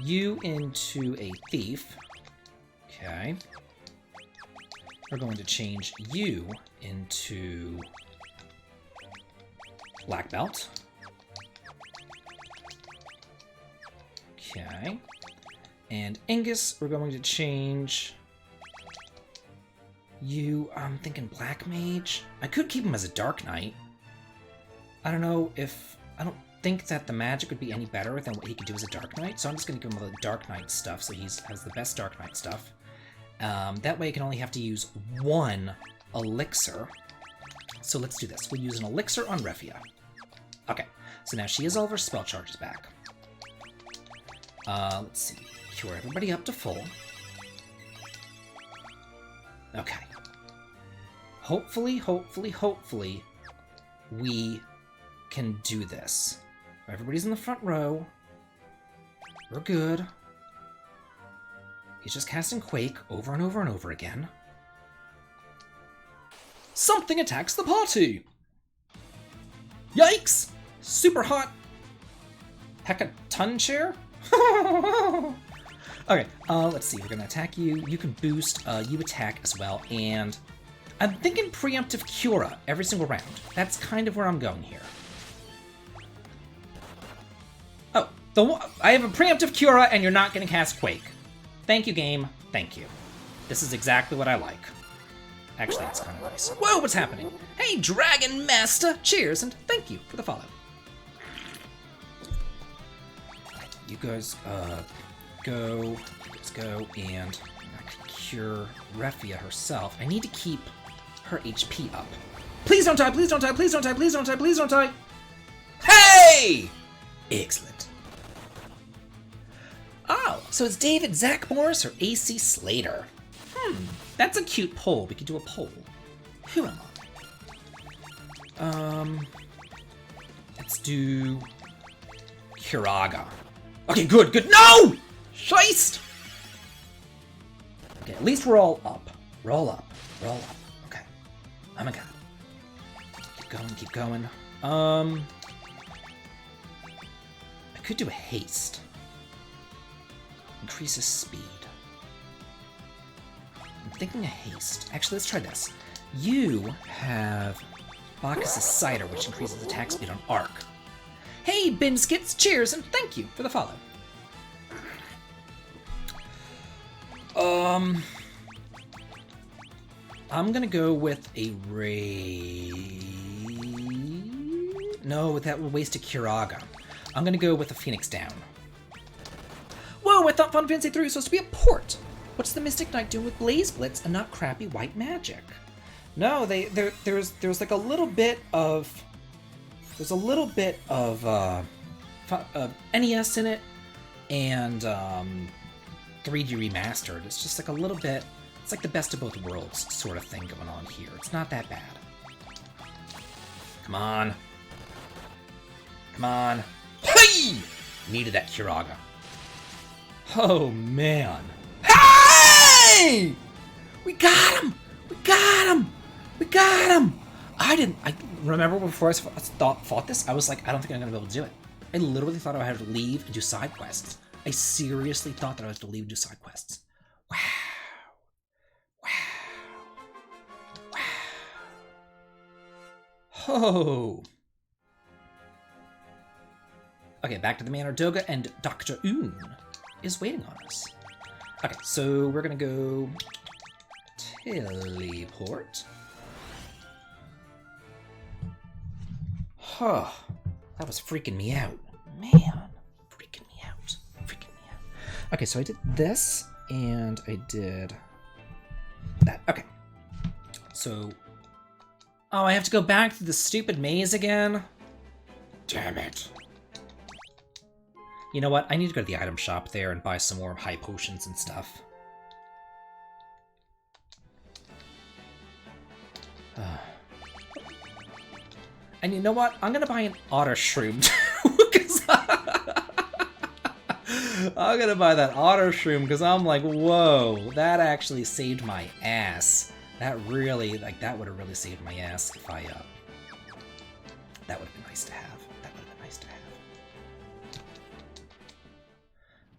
you into a thief. Okay. We're going to change you into black belt. Okay. And Angus, we're going to change you, I'm thinking black mage. I could keep him as a dark knight. I don't know if, I don't think that the magic would be any better than what he could do as a dark knight, so I'm just going to give him all the dark knight stuff, so he has the best dark knight stuff. That way I can only have to use one elixir. So let's do this. We'll use an elixir on Refia. Okay, so now she has all of her spell charges back. Let's see. Cure everybody up to full. Okay. Hopefully, we can do this. Everybody's in the front row. We're good. He's just casting Quake over and over and over again. Something attacks the party! Yikes! Super hot Hecaton chair? Okay, let's see. We're gonna attack you. You can boost, you attack as well, and I'm thinking preemptive Cura every single round. That's kind of where I'm going here. Oh, I have a preemptive Cura, and you're not gonna cast Quake. Thank you, game. Thank you. This is exactly what I like. Actually, that's kind of nice. Whoa, what's happening? Hey, Dragon Master! Cheers, and thank you for the follow. You guys, go. You guys go, and I can cure Refia herself. I need to keep her HP up. Please don't die, please don't die, please don't die, please don't die, please don't die! Hey! Excellent. Oh, so it's David Zach Morris or AC Slater? That's a cute poll. We could do a poll. Who am I? Let's do Kiraga. Okay, good. No! Scheist! Okay, at least we're all up. Roll up. Okay. Oh my god. Keep going. I could do a haste. Increases speed. I'm thinking a haste. Actually, let's try this. You have Bacchus' Cider, which increases attack speed on arc. Hey, Binskits, cheers, and thank you for the follow. I'm gonna go with a No, that will waste a Kiraga. I'm gonna go with a Phoenix Down. Whoa, I thought Final Fantasy III was supposed to be a port. What's the Mystic Knight doing with Blaze Blitz and not crappy white magic? No, there's like a little bit of NES in it and 3D remastered. It's just like a little bit. It's like the best of both worlds sort of thing going on here. It's not that bad. Come on. Hey! Needed that Kiraga. Oh man. Hey! We got him! I remember before I fought this, I was like, I don't think I'm gonna be able to do it. I literally thought I had to leave and do side quests. I seriously thought that I was to leave and do side quests. Wow. Oh. Okay, back to the Manor Doga, and Dr. Un is waiting on us. Okay, so we're gonna go teleport. Huh. That was freaking me out. Man. Freaking me out. Okay, so I did this, and I did that. Okay. So... Oh, I have to go back to the stupid maze again? Damn it. You know what? I need to go to the item shop there and buy some more high potions and stuff. And you know what? I'm gonna buy an otter shroom too, because I'm gonna buy that otter shroom because I'm like, whoa, that actually saved my ass. That really, like, that would have really saved my ass if I, that would have been nice to have.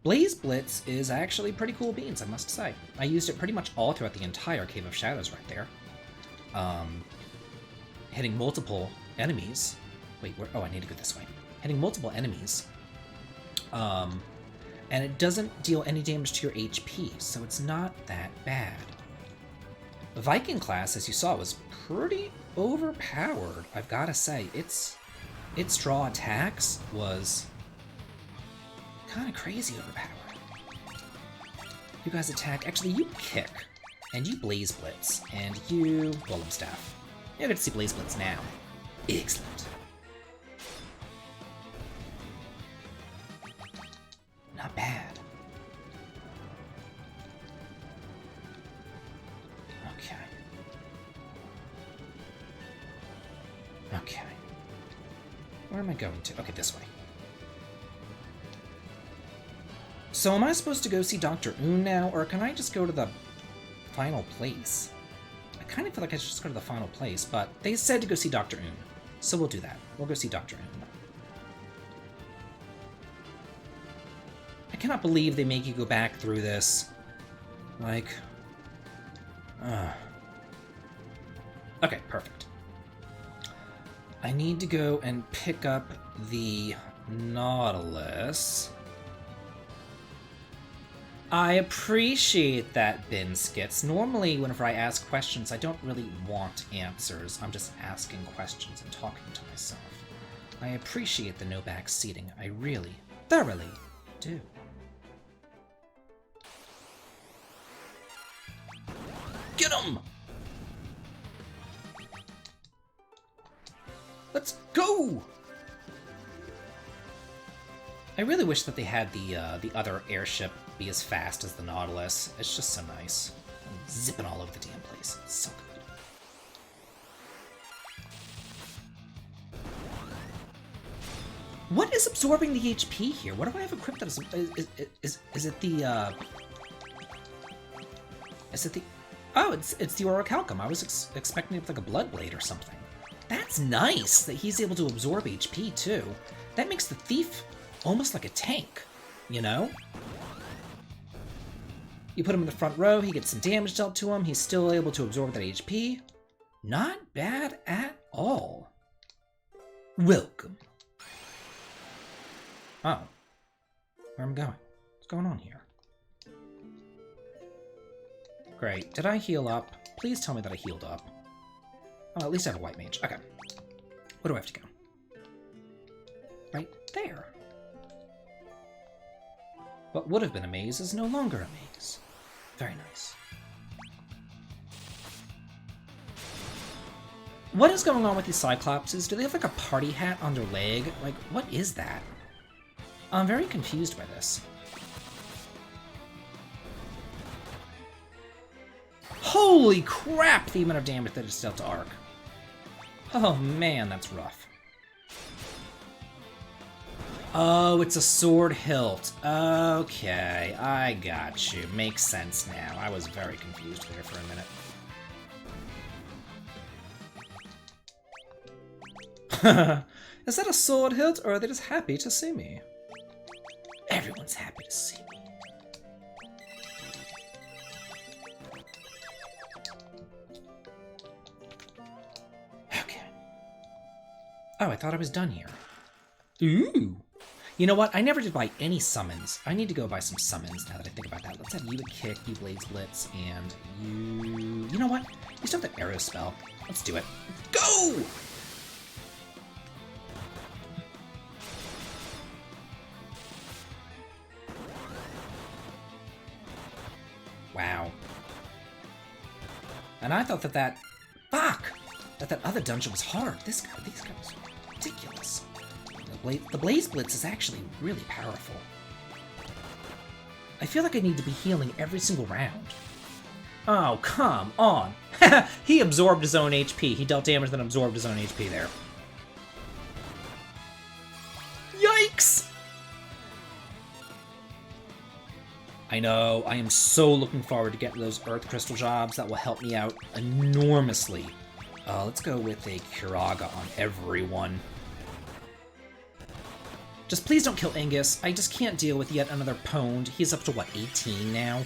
Blaze Blitz is actually pretty cool beans, I must say. I used it pretty much all throughout the entire Cave of Shadows right there. Hitting multiple enemies. Wait, where? Oh, I need to go this way. Hitting multiple enemies. And it doesn't deal any damage to your HP, so it's not that bad. The Viking class, as you saw, was pretty overpowered, I've gotta say. Its draw attacks was kind of crazy overpowered. You guys attack. Actually, you kick. And you Blaze Blitz. And you Golem Staff. You're going to see Blaze Blitz now. Excellent. Not bad. Okay. Where am I going to? Okay, this way. So am I supposed to go see Dr. Un now, or can I just go to the final place? I kind of feel like I should just go to the final place, but they said to go see Dr. Un. So we'll do that. We'll go see Dr. Un. I cannot believe they make you go back through this. Like... Okay, perfect. I need to go and pick up the Nautilus. I appreciate that, Binskits. Normally, whenever I ask questions, I don't really want answers. I'm just asking questions and talking to myself. I appreciate the no-back seating. I really, thoroughly do. Get him! Let's go! I really wish that they had the other airship be as fast as the Nautilus. It's just so nice. I'm zipping all over the damn place. It's so good. What is absorbing the HP here? What do I have equipped that is it the, Is it the... Oh, it's the Orichalcum. I was expecting it with like a Blood Blade or something. That's nice that he's able to absorb HP, too. That makes the Thief almost like a tank, you know? You put him in the front row, he gets some damage dealt to him, he's still able to absorb that HP. Not bad at all. Welcome. Oh. Where am I going? What's going on here? Great. Did I heal up? Please tell me that I healed up. Oh, at least I have a white mage. Okay. Where do I have to go? Right there. What would have been a maze is no longer a maze. Very nice. What is going on with these Cyclopses? Do they have like a party hat on their leg? Like, what is that? I'm very confused by this. Holy crap, the amount of damage that is dealt to Arc. Oh man, that's rough. Oh, it's a sword hilt. Okay, I got you. Makes sense now. I was very confused there for a minute. Is that a sword hilt, or are they just happy to see me? Everyone's happy to see me. Okay. Oh, I thought I was done here. Ooh. You know what? I never did buy any summons. I need to go buy some summons now that I think about that. Let's have you a kick, you Blaze Blitz, and you... You know what? You still have the arrow spell. Let's do it. Go! Wow. And I thought that fuck! That other dungeon was hard. These guys are ridiculous. The Blaze Blitz is actually really powerful. I feel like I need to be healing every single round. Oh, come on. He absorbed his own HP. He dealt damage, then absorbed his own HP there. Yikes! I know, I am so looking forward to getting those Earth Crystal jobs. That will help me out enormously. Let's go with a Curaga on everyone. Just please don't kill Angus. I just can't deal with yet another pwned. He's up to, what, 18 now?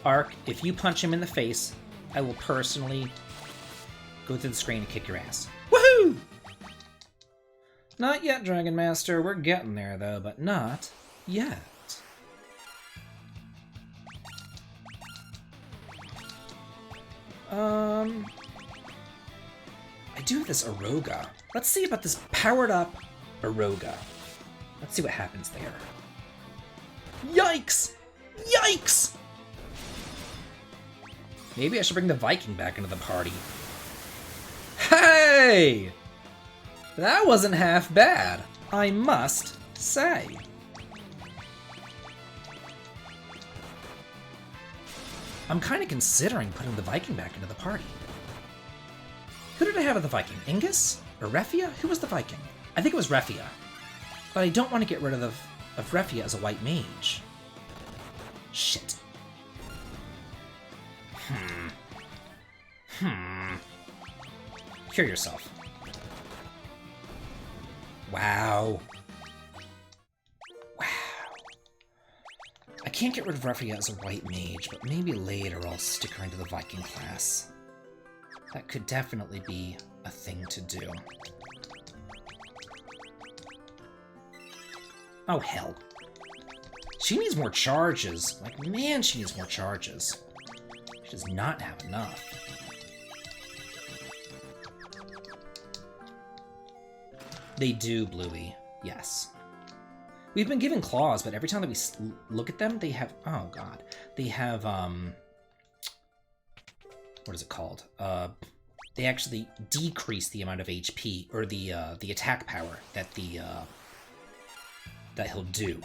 Ark, if you punch him in the face, I will personally go through the screen and kick your ass. Woohoo! Not yet, Dragon Master. We're getting there, though, but not yet. I do have this Aroga. Let's see about this powered-up Aroga. Let's see what happens there. Yikes! Yikes! Maybe I should bring the Viking back into the party. Hey! That wasn't half bad, I must say. I'm kind of considering putting the Viking back into the party. Who did I have of the Viking? Ingus? Or Refia? Who was the Viking? I think it was Refia. But I don't want to get rid of Refia as a white mage. Shit. Cure yourself. Wow. Wow. I can't get rid of Refia as a white mage, but maybe later I'll stick her into the Viking class. That could definitely be a thing to do. Oh, hell. She needs more charges. Like, man, she needs more charges. She does not have enough. They do, Bluey. Yes. We've been given claws, but every time that we look at them, they have... Oh, God. They have, what is it called? they actually decrease the amount of HP, or the attack power that that he'll do.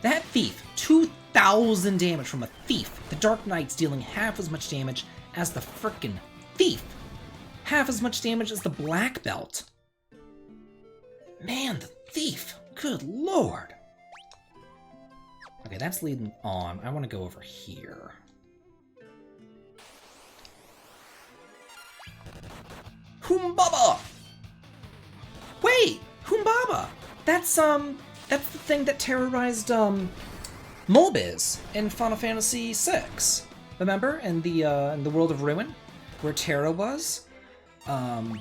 That thief, 2,000 damage from a thief. The Dark Knight's dealing half as much damage as the frickin' thief. Half as much damage as the Black Belt. Man, the thief. Good lord. Okay, that's leading on. I want to go over here. Humbaba! Wait! Humbaba! That's the thing that terrorized, Molbiz in Final Fantasy VI. Remember? In the World of Ruin? Where Terra was? And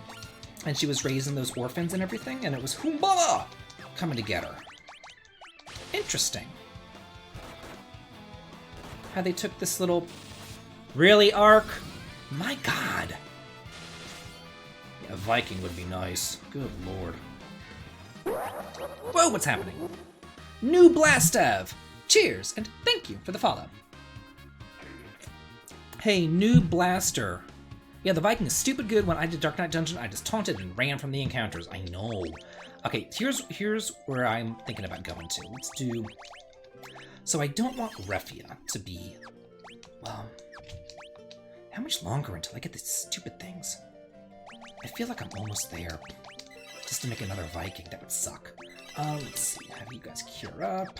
she was raising those orphans and everything, and it was Humbaba coming to get her. Interesting. How they took this little... Really, Ark? My god. Yeah, a Viking would be nice. Good lord. Whoa, what's happening? New Blastev! Cheers, and thank you for the follow. Hey, new Blaster. Yeah, the Viking is stupid good. When I did Dark Knight Dungeon, I just taunted and ran from the encounters. I know. Okay, here's where I'm thinking about going to. Let's do... So I don't want Refia to be... Well... How much longer until I get these stupid things? I feel like I'm almost there. Just to make another Viking, that would suck. Let's see, have you guys cure up.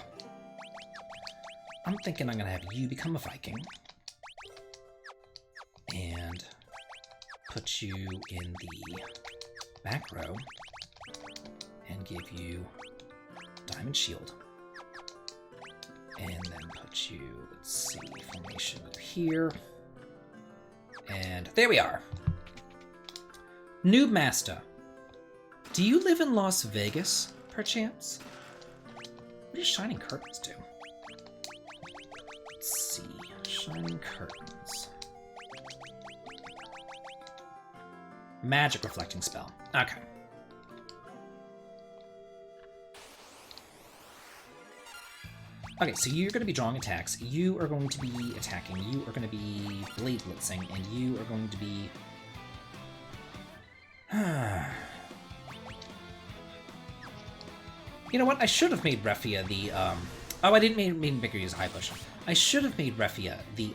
I'm thinking I'm gonna have you become a Viking. And put you in the back row. And give you Diamond Shield. And then put you, let's see, formation over here. And there we are. Noob Master. Do you live in Las Vegas, perchance? What does Shining Curtains do? Let's see. Shining Curtains. Magic reflecting spell. Okay. Okay, so you're going to be drawing attacks, you are going to be attacking, you are going to be blade blitzing, and you are going to be... You know what? I should have made Refia the, Oh, I didn't make her use High Potion. I should have made Refia the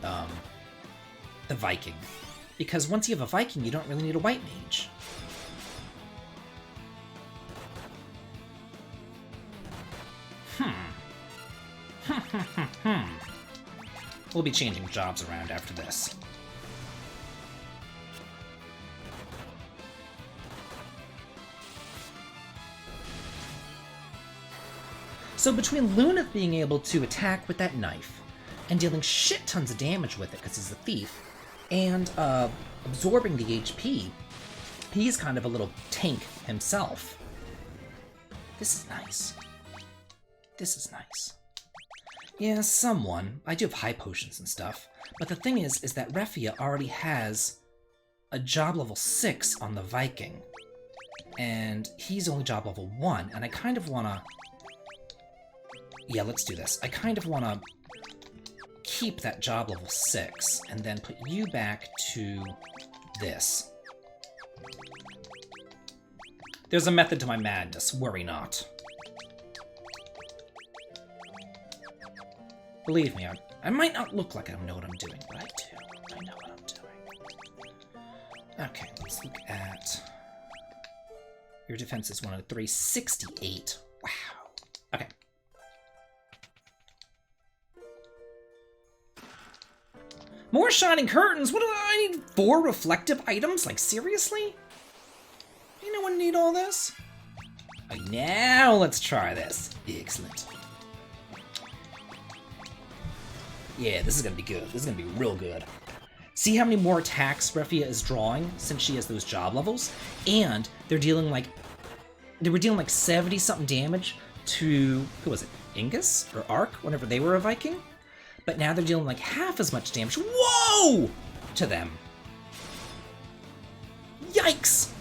Viking. Because once you have a Viking, you don't really need a White Mage. We'll be changing jobs around after this. So between Luneth being able to attack with that knife, and dealing shit tons of damage with it because he's a thief, and absorbing the HP, he's kind of a little tank himself. This is nice. This is nice. Yeah, someone. I do have high potions and stuff. But the thing is that Refia already has a job level 6 on the Viking. And he's only job level 1, and I kind of want to... Yeah, let's do this. I kind of want to keep that job level 6, and then put you back to this. There's a method to my madness, worry not. Believe me, I might not look like I know what I'm doing, but I do. I know what I'm doing. Okay, let's look at... Your defense is 103, 68. Wow. Okay. More Shining Curtains? What do I need? 4 reflective items? Like, seriously? Anyone need all this? Right, now let's try this. Excellent. Yeah, this is gonna be good. This is gonna be real good. See how many more attacks Refia is drawing since she has those job levels? And they're dealing like... They were dealing like 70-something damage to... Who was it? Ingus? Or Ark? Whenever they were a Viking? But now they're dealing like half as much damage. Whoa! To them. Yikes!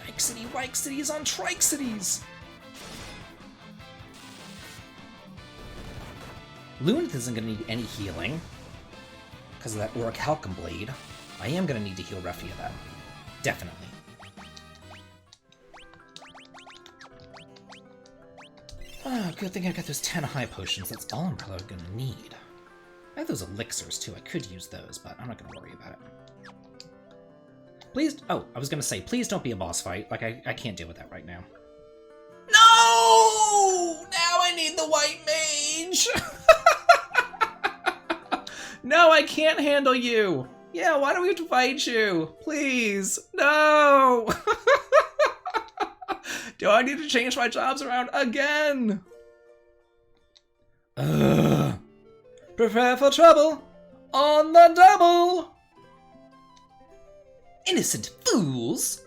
Yikesity, Wikesities on Trikesities! Lunith isn't gonna need any healing because of that Orichalcum Blade. I am gonna need to heal Refia though. Definitely. Oh, good thing I got those 10 high potions. That's all I'm probably gonna need. I have those elixirs too. I could use those, but I'm not gonna worry about it. Please. Oh, I was gonna say, please don't be a boss fight. Like, I can't deal with that right now. No! Now I need the white mage! No, I can't handle you! Yeah, why do we have to fight you? Please, no! Do I need to change my jobs around again? Ugh. Prepare for trouble on the double! Innocent fools!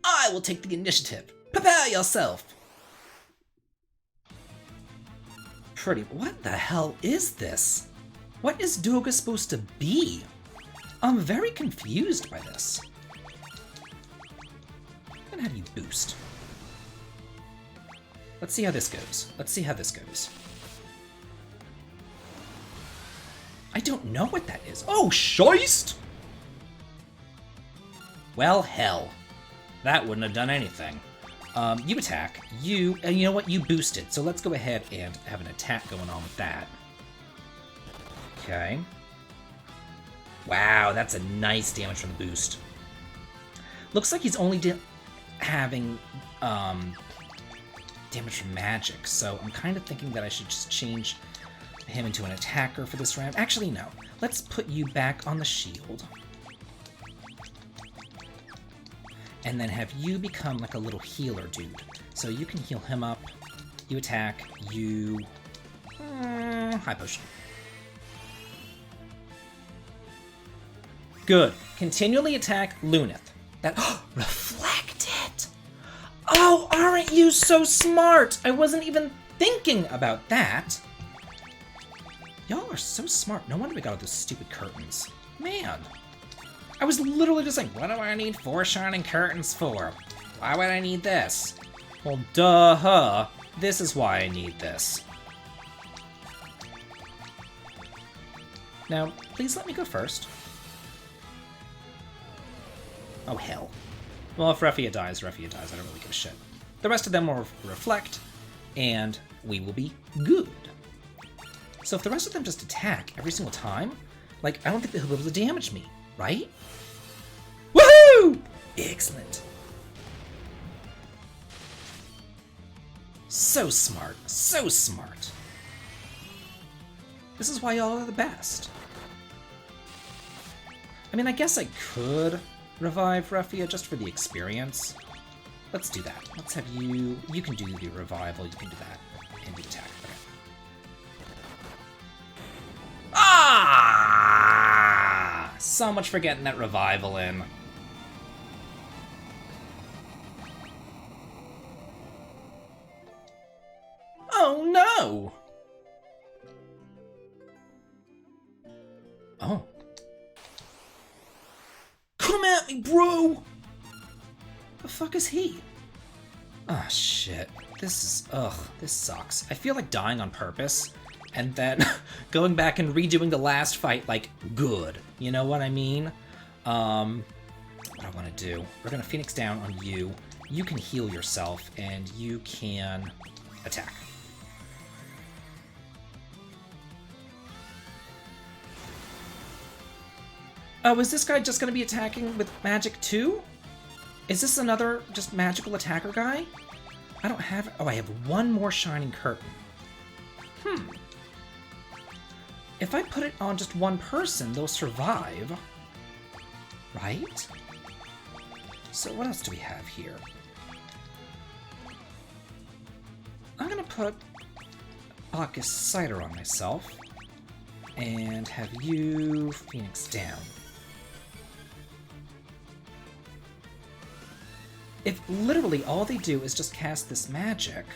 I will take the initiative. Prepare yourself! What the hell is this? What is Doga supposed to be? I'm very confused by this. I'm gonna have you boost. Let's see how this goes. Let's see how this goes. I don't know what that is. Oh, Scheist! Well, hell. That wouldn't have done anything. You attack. You know what? You boosted. So let's go ahead and have an attack going on with that. Okay. Wow, that's a nice damage from the boost. Looks like he's only having damage from magic, so I'm kind of thinking that I should just change him into an attacker for this round. Actually, no. Let's put you back on the shield. And then have you become like a little healer dude. So you can heal him up, you attack, you... high potion. Good. Continually attack Lunith. That... reflect it! Oh, aren't you so smart? I wasn't even thinking about that. Y'all are so smart. No wonder we got all those stupid curtains. Man. I was literally just like, what do I need 4 shining curtains for? Why would I need this? Well, duh-huh. This is why I need this. Now, please let me go first. Oh, hell. Well, if Refia dies, Refia dies. I don't really give a shit. The rest of them will reflect, and we will be good. So if the rest of them just attack every single time, like, I don't think they'll be able to damage me, right? Woohoo! Excellent. So smart. So smart. This is why y'all are the best. I mean, I guess I could revive Refia just for the experience. Let's do that. Let's have you... You can do the revival, you can do that. And the attack. Okay. Ah! So much for getting that revival in. Oh no! Oh. Come at me, bro! The fuck is he? Ah, oh, shit. This is... ugh, this sucks. I feel like dying on purpose, and then going back and redoing the last fight, like, good. You know what I mean? What I want to do. We're gonna Phoenix down on you. You can heal yourself, and you can attack. Oh, is this guy just gonna be attacking with magic too? Is this another just magical attacker guy? I don't have... oh, I have one more shining curtain. If I put it on just one person, they'll survive. Right? So what else do we have here? I'm gonna put Bacchus Cider on myself. And have you Phoenix down. If literally all they do is just cast this magic...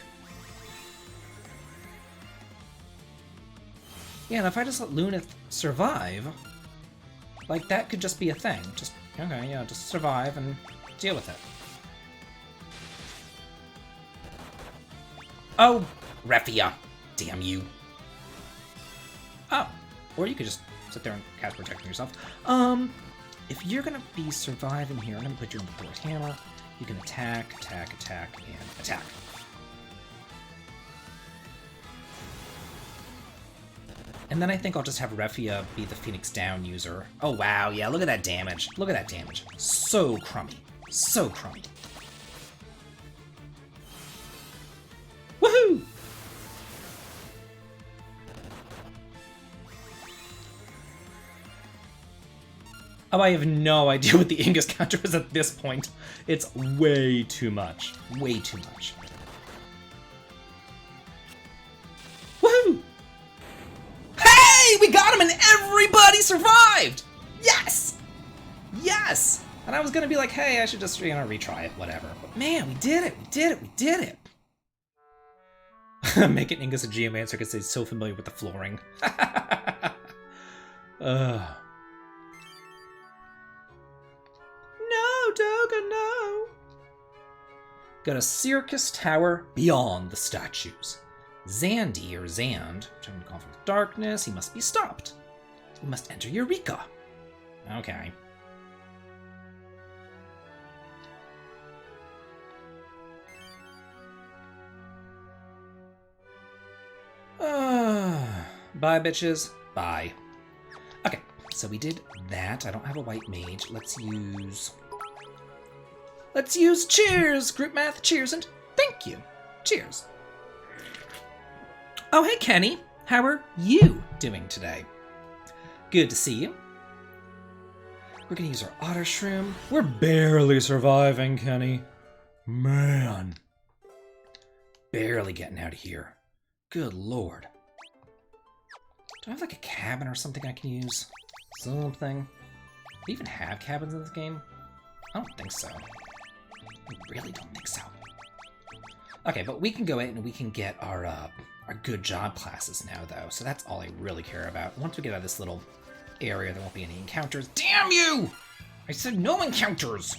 yeah, and if I just let Lunith survive, like, that could just be a thing. Just, okay, yeah, just survive and deal with it. Oh, Refia. Damn you. Or you could just sit there and cast protecting yourself. If you're gonna be surviving here, I'm gonna put you in the Thor's Hammer. You can attack, attack, attack, and attack. And then I think I'll just have Refia be the Phoenix Down user. Oh wow, yeah, look at that damage. Look at that damage. So crummy. So crummy. Woohoo! Oh, I have no idea what the Ingus counter is at this point. It's way too much. Way too much. Woohoo! Hey! We got him and everybody survived! Yes! Yes! And I was gonna be like, hey, I should just, retry it, whatever. But man, we did it! We did it! We did it! Make it Ingus a Geomancer because he's so familiar with the flooring. No, Doga, no! Got a circus tower beyond the statues. Zandy, or Zand, which I'm going to call from the darkness, he must be stopped. We must enter Eureka. Okay. Bye, bitches. Bye. Okay, so we did that. I don't have a white mage. Let's use cheers! Group math, cheers, and thank you. Cheers. Oh, hey, Kenny. How are you doing today? Good to see you. We're gonna use our otter shroom. We're barely surviving, Kenny. Man. Barely getting out of here. Good lord. Do I have like a cabin or something I can use? Something. Do we even have cabins in this game? I don't think so. I really don't think so. Okay, but we can go in and we can get our good job classes now, though. So that's all I really care about. Once we get out of this little area, there won't be any encounters. Damn you! I said no encounters!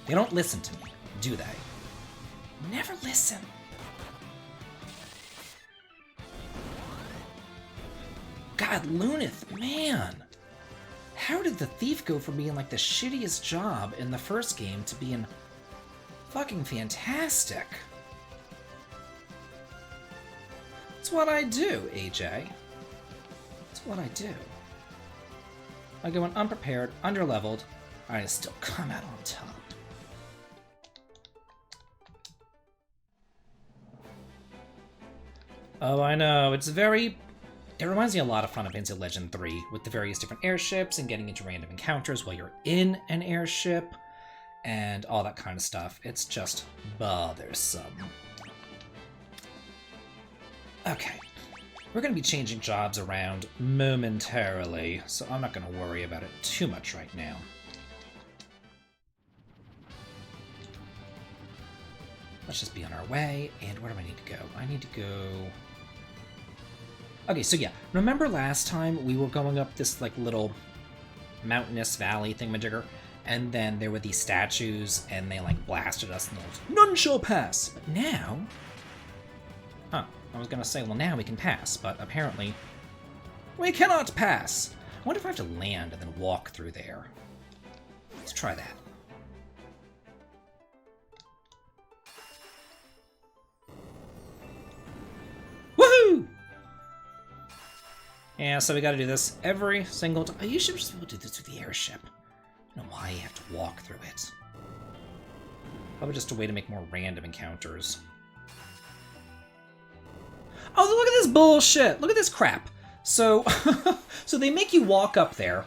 They don't listen to me, do they? Never listen. God, Lunith, man! How did the thief go from being like the shittiest job in the first game to being fucking fantastic? That's what I do, AJ. That's what I do. I go in unprepared, underleveled, I still come out on top. Oh, I know, it's very... It reminds me a lot of Final Fantasy Legend 3, with the various different airships and getting into random encounters while you're in an airship, and all that kind of stuff. It's just bothersome. Okay, we're going to be changing jobs around momentarily, so I'm not going to worry about it too much right now. Let's just be on our way, and where do I need to go? I need to go... Okay, so yeah, remember last time we were going up this, like, little mountainous valley thingamajigger, and then there were these statues, and they, like, blasted us, and none shall pass! But now... Huh, I was gonna say, well, now we can pass, but apparently... We cannot pass! I wonder if I have to land and then walk through there. Let's try that. Woohoo! Yeah, so we gotta do this every single time. You should just be able to do this with the airship. I don't know why you have to walk through it. Probably just a way to make more random encounters. Oh, look at this bullshit! Look at this crap! So, so they make you walk up there,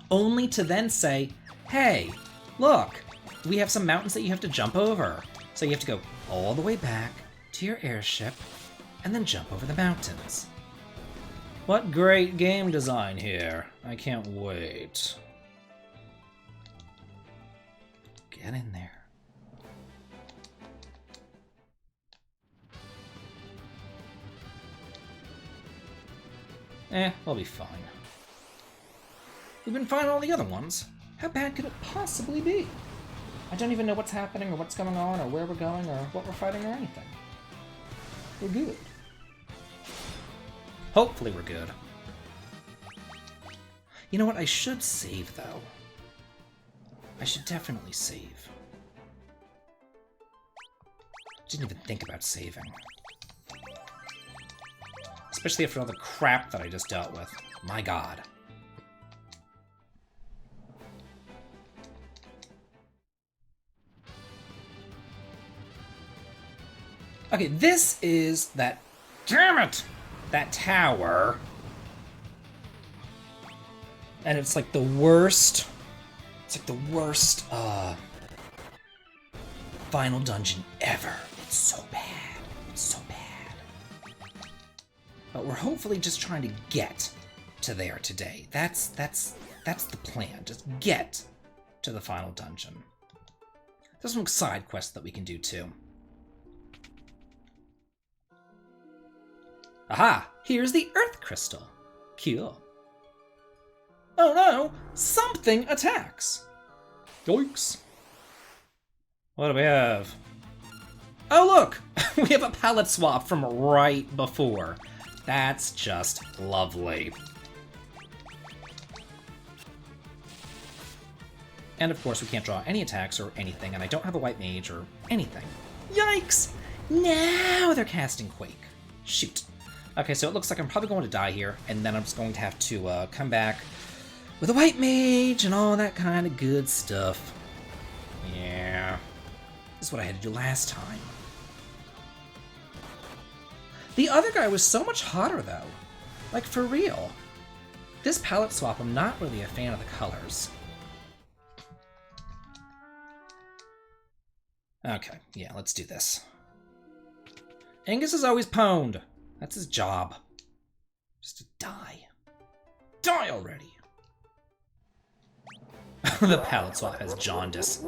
only to then say, hey, look, we have some mountains that you have to jump over. So you have to go all the way back to your airship, and then jump over the mountains. What great game design here. I can't wait. Get in there. We'll be fine. We've been fine all the other ones. How bad could it possibly be? I don't even know what's happening or what's going on or where we're going or what we're fighting or anything. We're good. Hopefully we're good. You know what? I should save, though. I should definitely save. Didn't even think about saving. Especially after all the crap that I just dealt with. My god. Okay, this is that... Damn it! That tower. And it's like the worst... It's like the worst, final dungeon ever. It's so bad. It's so bad. But we're hopefully just trying to get to there today. That's the plan. Just get to the final dungeon. There's some side quests that we can do too. Aha! Here's the Earth Crystal. Cool. Oh no! Something attacks! Yoinks! What do we have? Oh look! We have a palette swap from right before. That's just lovely. And of course we can't draw any attacks or anything, and I don't have a white mage or anything. Yikes! Now they're casting Quake. Shoot. Okay, so it looks like I'm probably going to die here, and then I'm just going to have to come back with a white mage and all that kind of good stuff. Yeah. This is what I had to do last time. The other guy was so much hotter, though. Like, for real. This palette swap, I'm not really a fan of the colors. Okay, yeah, let's do this. Angus is always pwned. That's his job. Just to die. Die already! The palette swap has jaundice.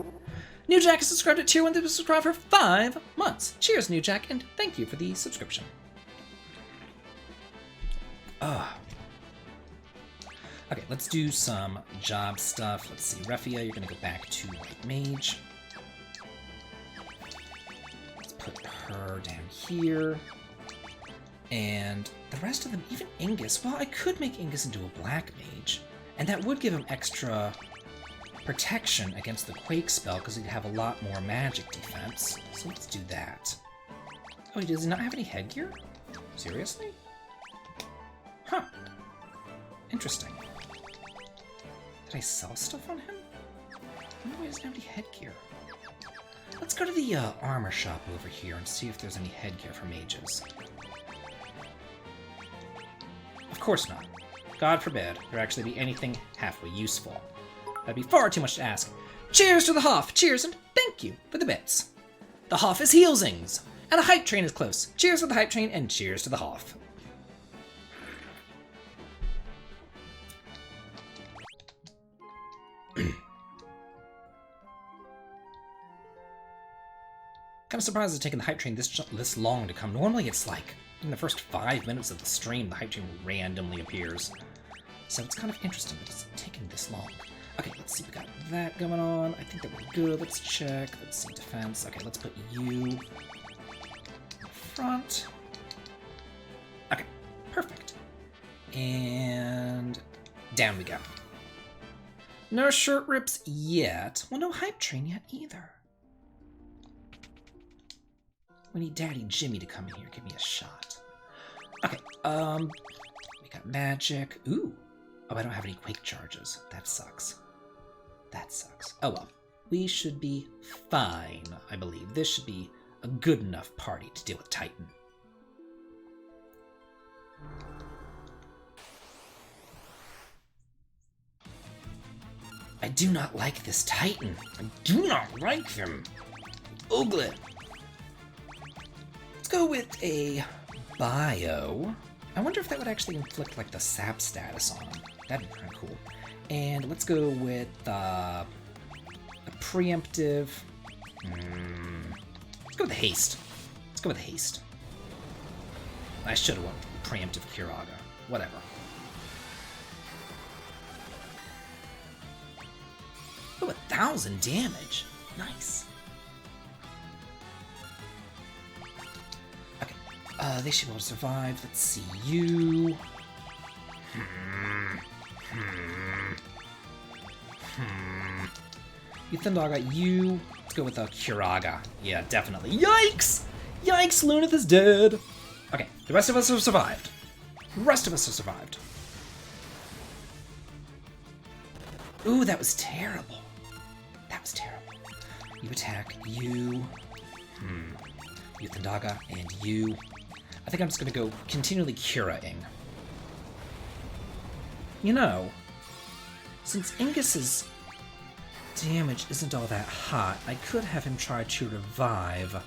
New Jack is subscribed at tier 1 to subscribe for 5 months. Cheers, New Jack, and thank you for the subscription. Okay, let's do some job stuff. Let's see, Refia, you're gonna go back to White Mage. Let's put her down here. And the rest of them, even Ingus, well, I could make Ingus into a Black Mage, and that would give him extra protection against the Quake spell, because he'd have a lot more magic defense. So let's do that. Oh, does he not have any headgear? Seriously? Huh. Interesting. Did I sell stuff on him? I wonder why he doesn't have any headgear. Let's go to the armor shop over here and see if there's any headgear for mages. Of course not. God forbid there actually be anything halfway useful. That'd be far too much to ask. Cheers to the Hoff! Cheers and thank you for the bits! The Hoff is Heelsings! And the hype train is close. Cheers to the hype train and cheers to the Hoff. Kind of surprised it's taken the hype train this long to come. Normally it's like in the first 5 minutes of the stream, the hype train randomly appears. So it's kind of interesting that it's taking this long. Okay, let's see, we got that going on. I think that we're good. Let's check. Let's see, defense. Okay, let's put you in front. Okay, perfect. And down we go. No short rips yet. Well, no hype train yet either. We need Daddy Jimmy to come in here, give me a shot. Okay, we got magic. Ooh. Oh, I don't have any Quake charges. That sucks. That sucks. Oh well. We should be fine, I believe. This should be a good enough party to deal with Titan. I do not like this Titan. I do not like him. Ugly. Let's go with a bio. I wonder if that would actually inflict like the sap status on him. That'd be kind of cool. And let's go with a preemptive. Let's go with haste. Let's go with haste. I should have went with preemptive Kiraga. Whatever. Oh, 1,000 damage. Nice. Okay. They should be able to survive. Let's see, you. You Thundaga, you. Let's go with a Kuraga. Yeah, definitely. Yikes! Yikes, Lunith is dead. Okay, the rest of us have survived. Ooh, that was terrible. You attack, you. You Thundaga, and you. I think I'm just gonna go continually Cura-ing. You know, since Ingus's damage isn't all that hot, I could have him try to revive.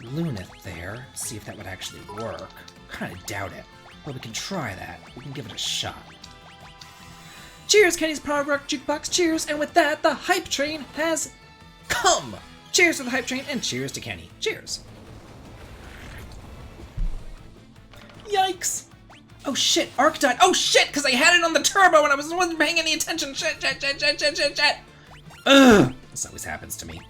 Lunith there, see if that would actually work. Kinda doubt it, but we can try that. We can give it a shot. Cheers, Kenny's Power Rock Jukebox, cheers! And with that, the hype train has come! Cheers to the hype train, and cheers to Kenny. Cheers! Yikes! Oh shit, Arc died. Oh shit, because I had it on the turbo and I wasn't paying any attention. Shit. Ugh! This always happens to me.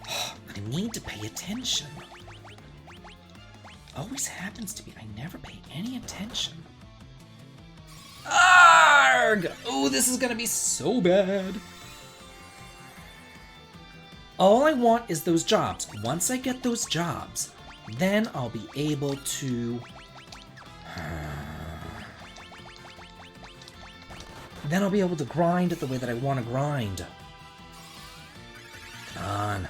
I need to pay attention. Always happens to me. I never pay any attention. Arrgh! Oh, this is gonna be so bad. All I want is those jobs. Once I get those jobs, then I'll be able to... Then I'll be able to grind it the way that I want to grind. Come on.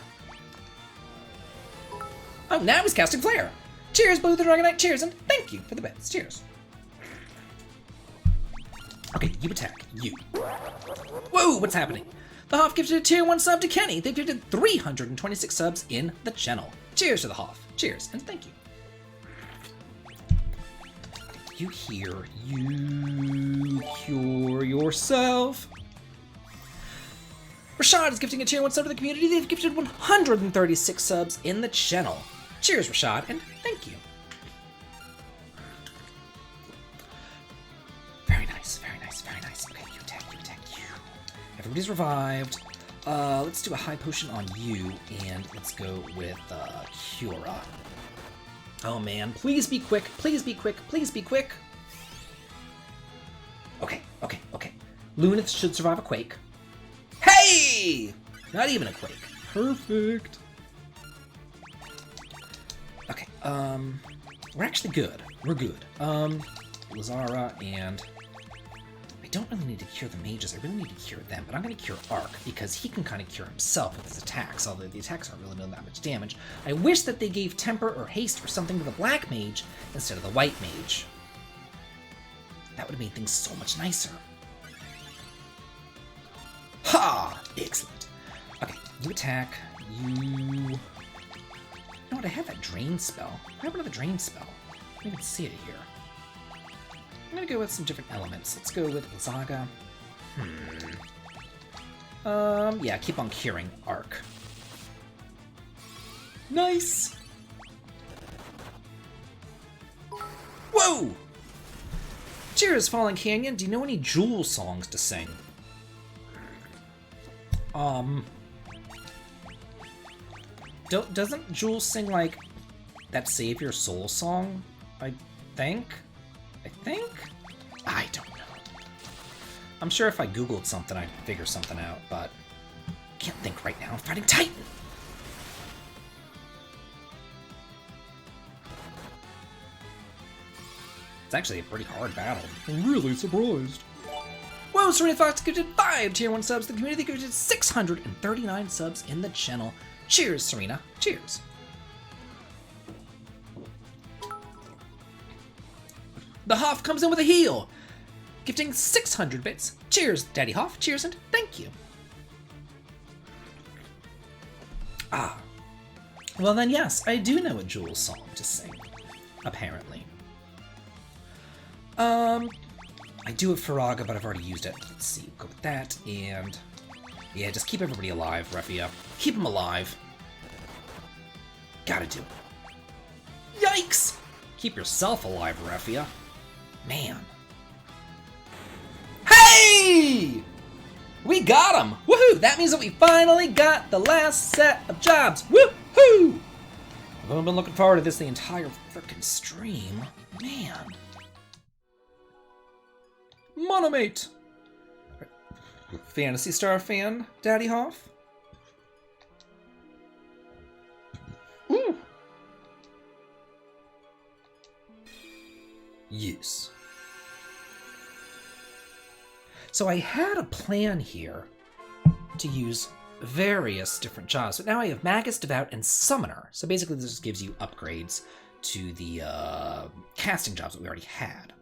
Oh, now he's casting Flare. Cheers, Blue the Dragonite. Cheers, and thank you for the bets. Cheers. Okay, you attack. You. Whoa, what's happening? The Hoff gifted a tier 1 sub to Kenny. They've gifted 326 subs in the channel. Cheers to the Hoff. Cheers, and thank you. You hear. You cure yourself. Rashad is gifting a tier 1 sub to the community. They've gifted 136 subs in the channel. Cheers, Rashad, and thank you. Very nice, very nice, very nice. Okay, you attack, you. Everybody's revived. Let's do a high potion on you, and let's go with Cura. Oh man, please be quick, please be quick, please be quick. Okay. Lunith should survive a quake. Hey! Not even a quake. Perfect. Okay, we're actually good. We're good. Lazara, and I don't really need to cure the mages. I really need to cure them, but I'm going to cure Arc because he can kind of cure himself with his attacks, although the attacks aren't really doing that much damage. I wish that they gave Temper or Haste or something to the Black Mage instead of the White Mage. That would have made things so much nicer. Ha! Excellent. Okay, you attack. You know what? I had that Drain spell. What happened to the Drain spell? I don't even see it here. I'm gonna go with some different elements. Let's go with Blizzaga. Yeah, keep on curing Arc. Nice! Whoa! Cheers, Fallen Canyon. Do you know any Jewel songs to sing? Doesn't Jewel sing, like, that Save Your Soul song? I think? I don't know. I'm sure if I googled something, I'd figure something out, but I can't think right now. I'm fighting Titan! It's actually a pretty hard battle. I'm really surprised. Whoa, Serena Fox gifted 5 tier 1 subs. The community gifted 639 subs in the channel. Cheers, Serena. Cheers. The Hoff comes in with a heal, gifting 600 bits. Cheers, Daddy Hoff. Cheers and thank you. Ah. Well then, yes, I do know a Jewel song to sing. Apparently. I do have Faraga, but I've already used it. Let's see, go with that, and... yeah, just keep everybody alive, Refia. Keep them alive. Gotta do it. Yikes! Keep yourself alive, Refia. Man. Hey! We got him! Woohoo! That means that we finally got the last set of jobs. Woo! Woo! I've been looking forward to this the entire frickin' stream. Man. Monomate! Phantasy Star fan, Daddy Hoff? Ooh. Yes. So I had a plan here to use various different jobs, but now I have Magus, Devout, and Summoner. So basically this just gives you upgrades to the casting jobs that we already had.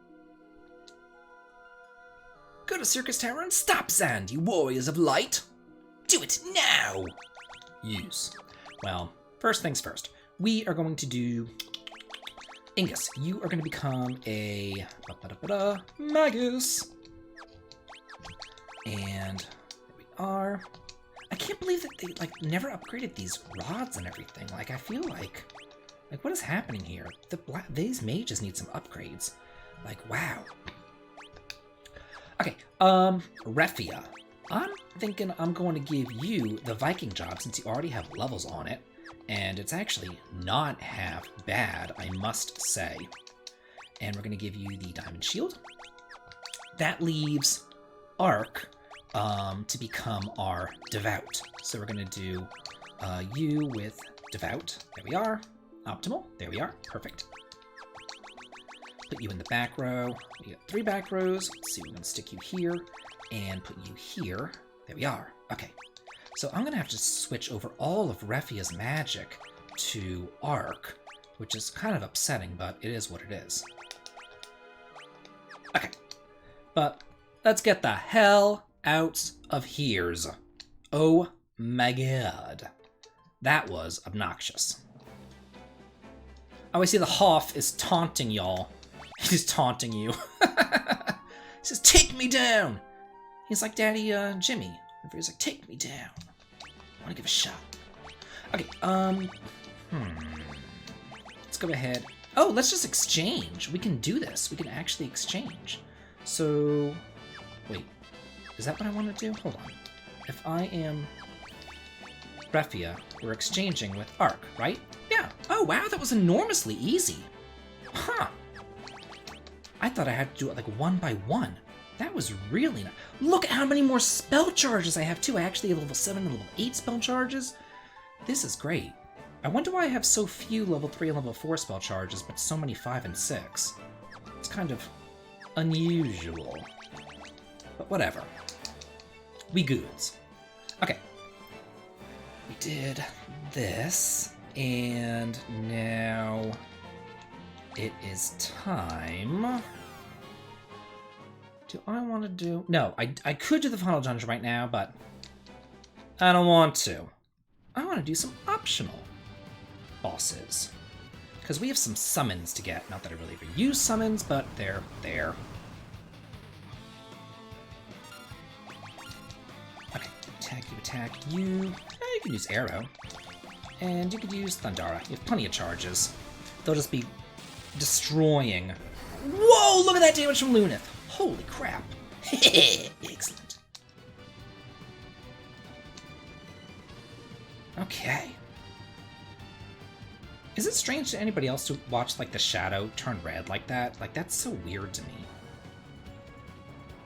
Go to Circus Tower and stop Zand, you warriors of light! Do it now! Yes. Well, first things first. We are going to do... Ingus, you are going to become a... Magus! And there we are. I can't believe that they, like, never upgraded these rods and everything. Like, I feel like... Like, what is happening here? These mages need some upgrades. Like, wow. Okay, Refia. I'm thinking I'm going to give you the Viking job since you already have levels on it. And it's actually not half bad, I must say. And we're going to give you the Diamond Shield. That leaves Ark to become our Devout. So we're going to do you with Devout. There we are. Optimal. There we are. Perfect. Put you in the back row. We got 3 back rows. Let's see, we're going to stick you here and put you here. There we are. Okay. So I'm going to have to switch over all of Refia's magic to Ark, which is kind of upsetting, but it is what it is. Okay. But let's get the hell out of here's. Oh my god. That was obnoxious. Oh, I see the Hoff is taunting y'all. He's taunting you. He says, take me down! He's like Daddy Jimmy. He's like, take me down. I want to give a shot. Okay, let's go ahead. Oh, let's just exchange. We can do this. We can actually exchange. So, wait. Is that what I want to do? Hold on. If I am Refia, we're exchanging with Ark, right? Yeah. Oh, wow, that was enormously easy. Huh. I thought I had to do it like 1 by 1. That was really nice. Look at how many more spell charges I have too. I actually have level 7 and level 8 spell charges. This is great. I wonder why I have so few level 3 and level 4 spell charges, but so many 5 and 6. It's kind of unusual. But whatever. We goods. Okay. We did this, and now it is time. Do I want to do... No, I could do the final dungeon right now, but I don't want to. I want to do some optional bosses. Because we have some summons to get. Not that I really ever use summons, but they're there. Okay, attack you. You can use arrow. And you could use Thundara. You have plenty of charges. They'll just be destroying. Whoa, look at that damage from Lunith. Holy crap. Excellent. Okay. Is it strange to anybody else to watch, like, the shadow turn red like that? Like, that's so weird to me.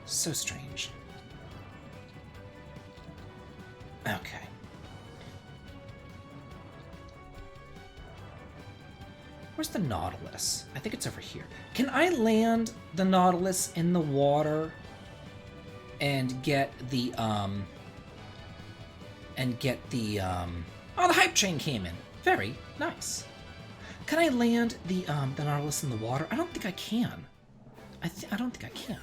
So strange. Okay. Where's the Nautilus? I think it's over here. Can I land the Nautilus in the water and get the, Oh, the hype train came in. Very nice. Can I land the Nautilus in the water? I don't think I can. I don't think I can.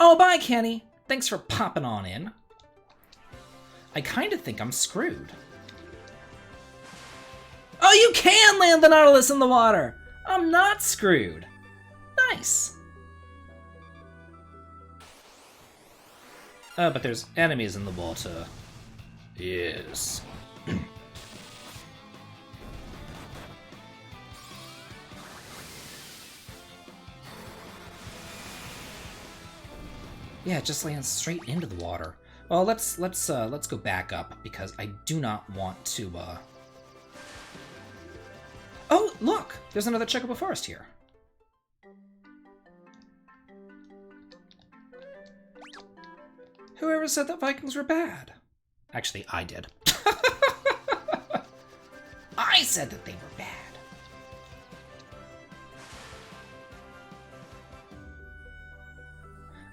Oh, bye, Kenny. Thanks for popping on in. I kind of think I'm screwed. Oh, you can land the Nautilus in the water! I'm not screwed. Nice. Oh, but there's enemies in the water. Yes. Yeah, it just lands straight into the water. Well, let's go back up because I do not want to Oh, look! There's another checkable forest here. Whoever said that Vikings were bad? Actually, I did. I said that they were bad.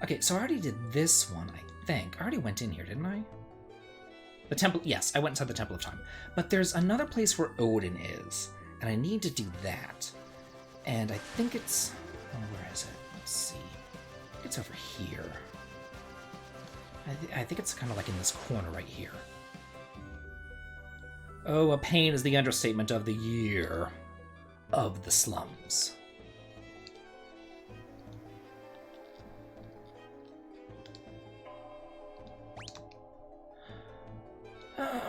Okay, so I already did this one, I think. I already went in here, didn't I? The temple, yes, I went inside the Temple of Time. But there's another place where Odin is, and I need to do that. And I think it's... Oh, where is it? Let's see. It's over here. I think it's kind of like in this corner right here. Oh, a pain is the understatement of the year. Of the slums.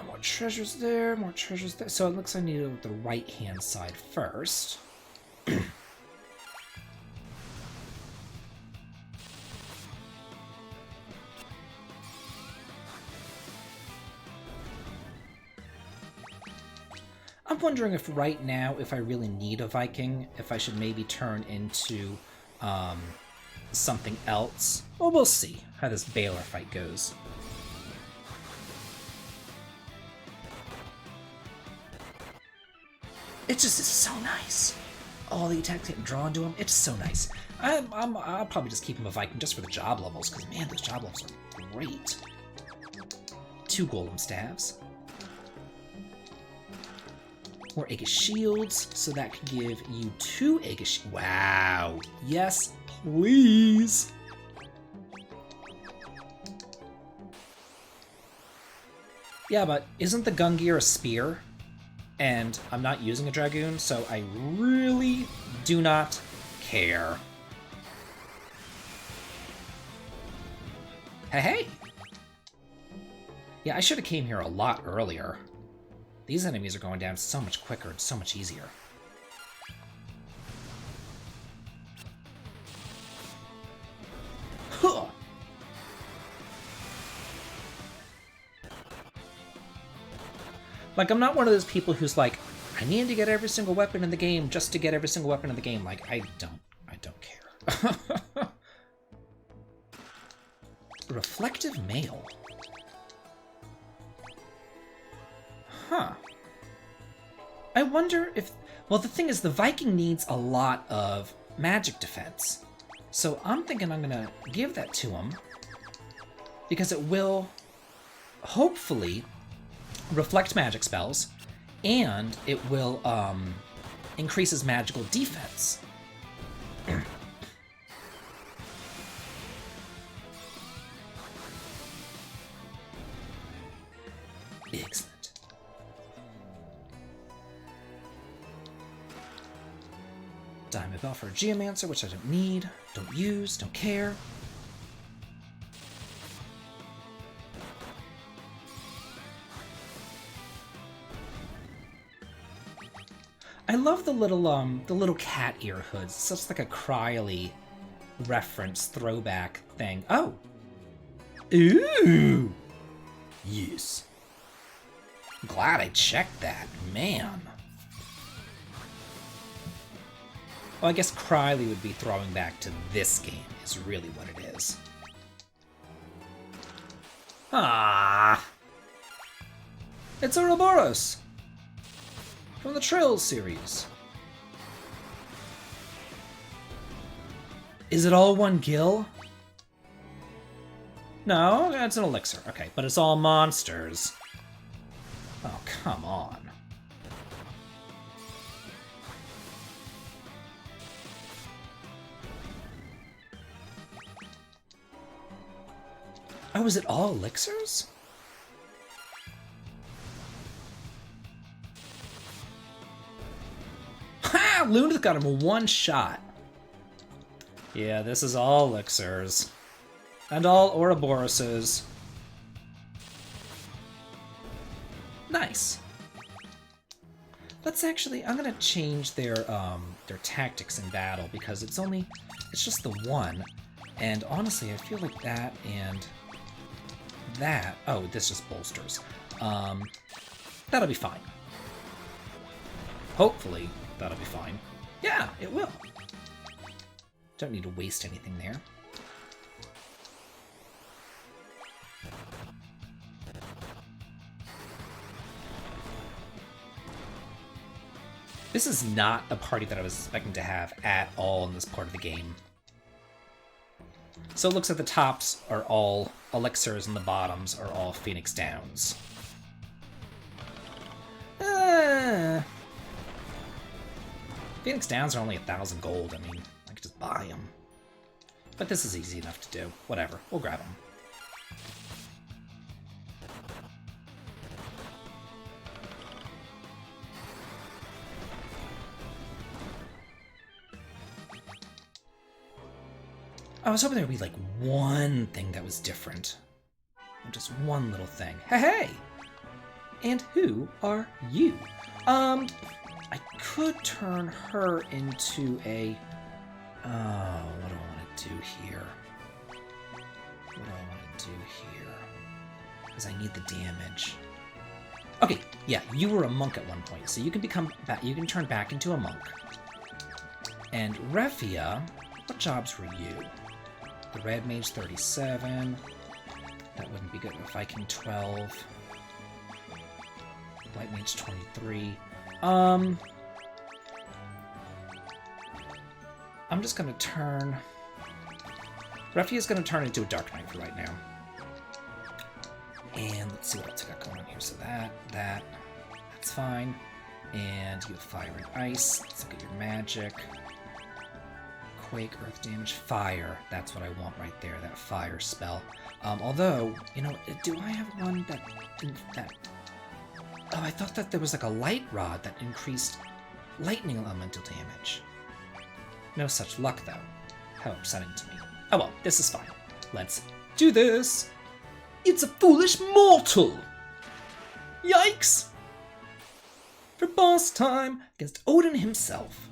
More treasures there, more treasures there. So it looks like I need to go to the right-hand side first. I'm wondering if right now, if I really need a Viking, if I should maybe turn into something else. Well, we'll see how this Baylor fight goes. It just is so nice. All the attacks getting drawn to him, it's so nice. I'll probably just keep him a Viking just for the job levels, because man, those job levels are great. 2 golem staves. More Aegis shields, so that could give you 2 Aegis. Wow. Yes, please. Yeah, but isn't the Gungear a spear? And I'm not using a Dragoon, so I really do not care. Hey! Yeah, I should have came here a lot earlier. These enemies are going down so much quicker and so much easier. Huh. Like, I'm not one of those people who's like, I need to get every single weapon in the game just to get every single weapon in the game. Like, I don't care. Reflective mail. Huh. I wonder if... Well, the thing is, the Viking needs a lot of magic defense. So I'm thinking I'm gonna give that to him, because it will hopefully reflect magic spells, and it will increase his magical defense. Excellent. Diamond Bell for a Geomancer, which I don't need, don't use, don't care. I love the little cat ear hoods. It's just like a Cryly reference throwback thing. Oh! Ooh! Yes. Glad I checked that, man. Well, I guess Cryly would be throwing back to this game, is really what it is. Ah! It's Ouroboros! From the Trails series. Is it all one gill? No, it's an elixir. Okay, but it's all monsters. Oh, come on. Oh, is it all elixirs? Ha! Luna's got him one shot. Yeah, this is all elixirs. And all Ouroboroses. Nice. Let's actually, I'm gonna change their tactics in battle, because it's just the one. And honestly, I feel like that and that, oh, this just bolsters. That'll be fine. Hopefully. That'll be fine. Yeah, it will. Don't need to waste anything there. This is not a party that I was expecting to have at all in this part of the game. So it looks like the tops are all elixirs and the bottoms are all Phoenix Downs. Phoenix Downs are only 1,000 gold. I mean, I could just buy them. But this is easy enough to do. Whatever, we'll grab them. I was hoping there would be like one thing that was different. Just one little thing. Hey, hey! And who are you? I could turn her into a... Oh, what do I want to do here? What do I want to do here? Because I need the damage. Okay, yeah, you were a monk at one point, so you can become... You can turn back into a monk. And Refia, what jobs were you? The Red Mage 37. That wouldn't be good. Viking 12. White Mage 23. I'm just gonna turn... Refia's gonna turn into a Dark Knight for right now. And let's see what else I got going on here. So that's fine. And you have Fire and Ice. Let's look at your magic. Quake, earth damage, fire. That's what I want right there, that fire spell. Although, you know, do I have one that... Oh, I thought that there was like a light rod that increased lightning elemental damage. No such luck, though. How upsetting to me. Oh well, this is fine. Let's do this! It's a foolish mortal! Yikes! For boss time against Odin himself.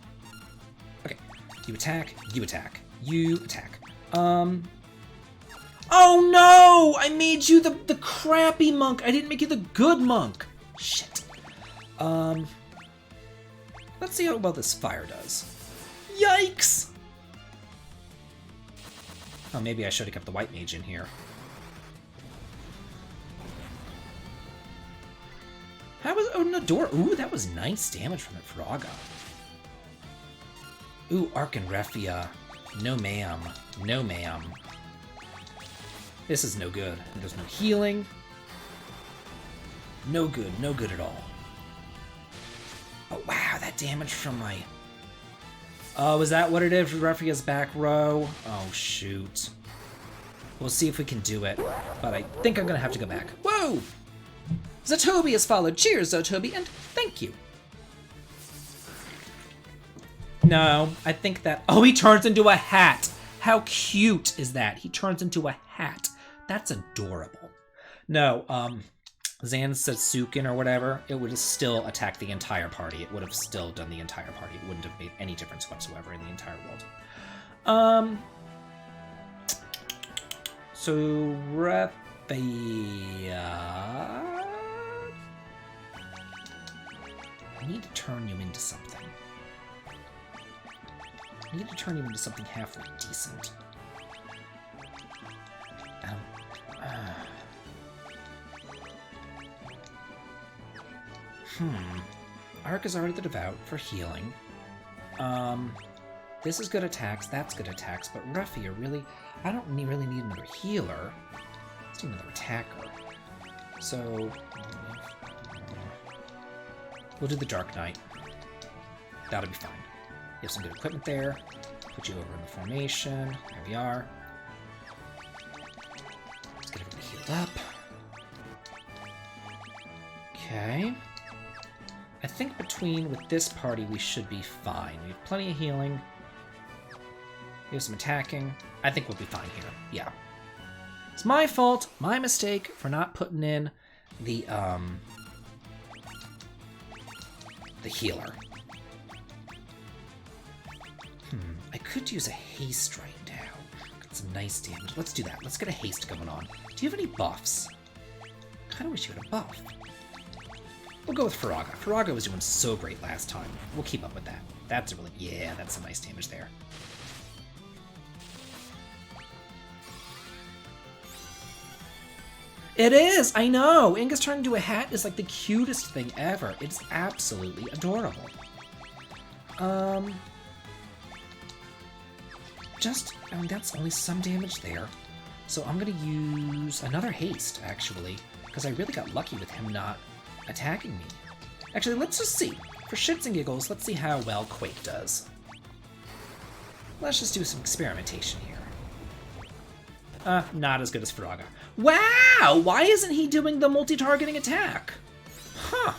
Okay. You attack, you attack, you attack. Oh no! I made you the crappy monk. I didn't make you the good monk. Shit. Let's see how well this fire does. Yikes! Oh, maybe I should have kept the white mage in here. How was Odin a door? Ooh, that was nice damage from that Fraga. Ooh, Ark and Refia. No ma'am. No ma'am. This is no good. There's no healing. No good. No good at all. Oh, wow. That damage from my... Oh, is that what it is for Refia's back row? Oh, shoot. We'll see if we can do it. But I think I'm going to have to go back. Whoa! Zatobi has followed. Cheers, Zatobi, and thank you. No, I think that... Oh, he turns into a hat. How cute is that? He turns into a hat. That's adorable. No, Zan Satsukin or whatever, it would have still attacked the entire party. It would have still done the entire party. It wouldn't have made any difference whatsoever in the entire world. So, Refia... I need to turn you into something. I need to turn you into something halfway decent. Ark is already the Devout for healing. This is good attacks, that's good attacks, but Refia really... I don't really need another healer. I just need another attacker. So... we'll do the Dark Knight. That'll be fine. You have some good equipment there. Put you over in the formation. There we are. Let's get everybody healed up. Okay. I think with this party, we should be fine. We have plenty of healing. We have some attacking. I think we'll be fine here. Yeah. It's my fault, my mistake, for not putting in the healer. I could use a haste right now. Got some nice damage. Let's do that. Let's get a haste going on. Do you have any buffs? I kind of wish you had a buff. We'll go with Faraga. Faraga was doing so great last time. We'll keep up with that. That's a really... Yeah, that's some nice damage there. It is! I know! Inga's turn into a hat is like the cutest thing ever. It's absolutely adorable. I mean, that's only some damage there. So I'm gonna use another haste, actually, because I really got lucky with him not attacking me. Actually, let's just see. For shits and giggles, let's see how well Quake does. Let's just do some experimentation here. Not as good as Faraga. Wow! Why isn't he doing the multi-targeting attack? Huh.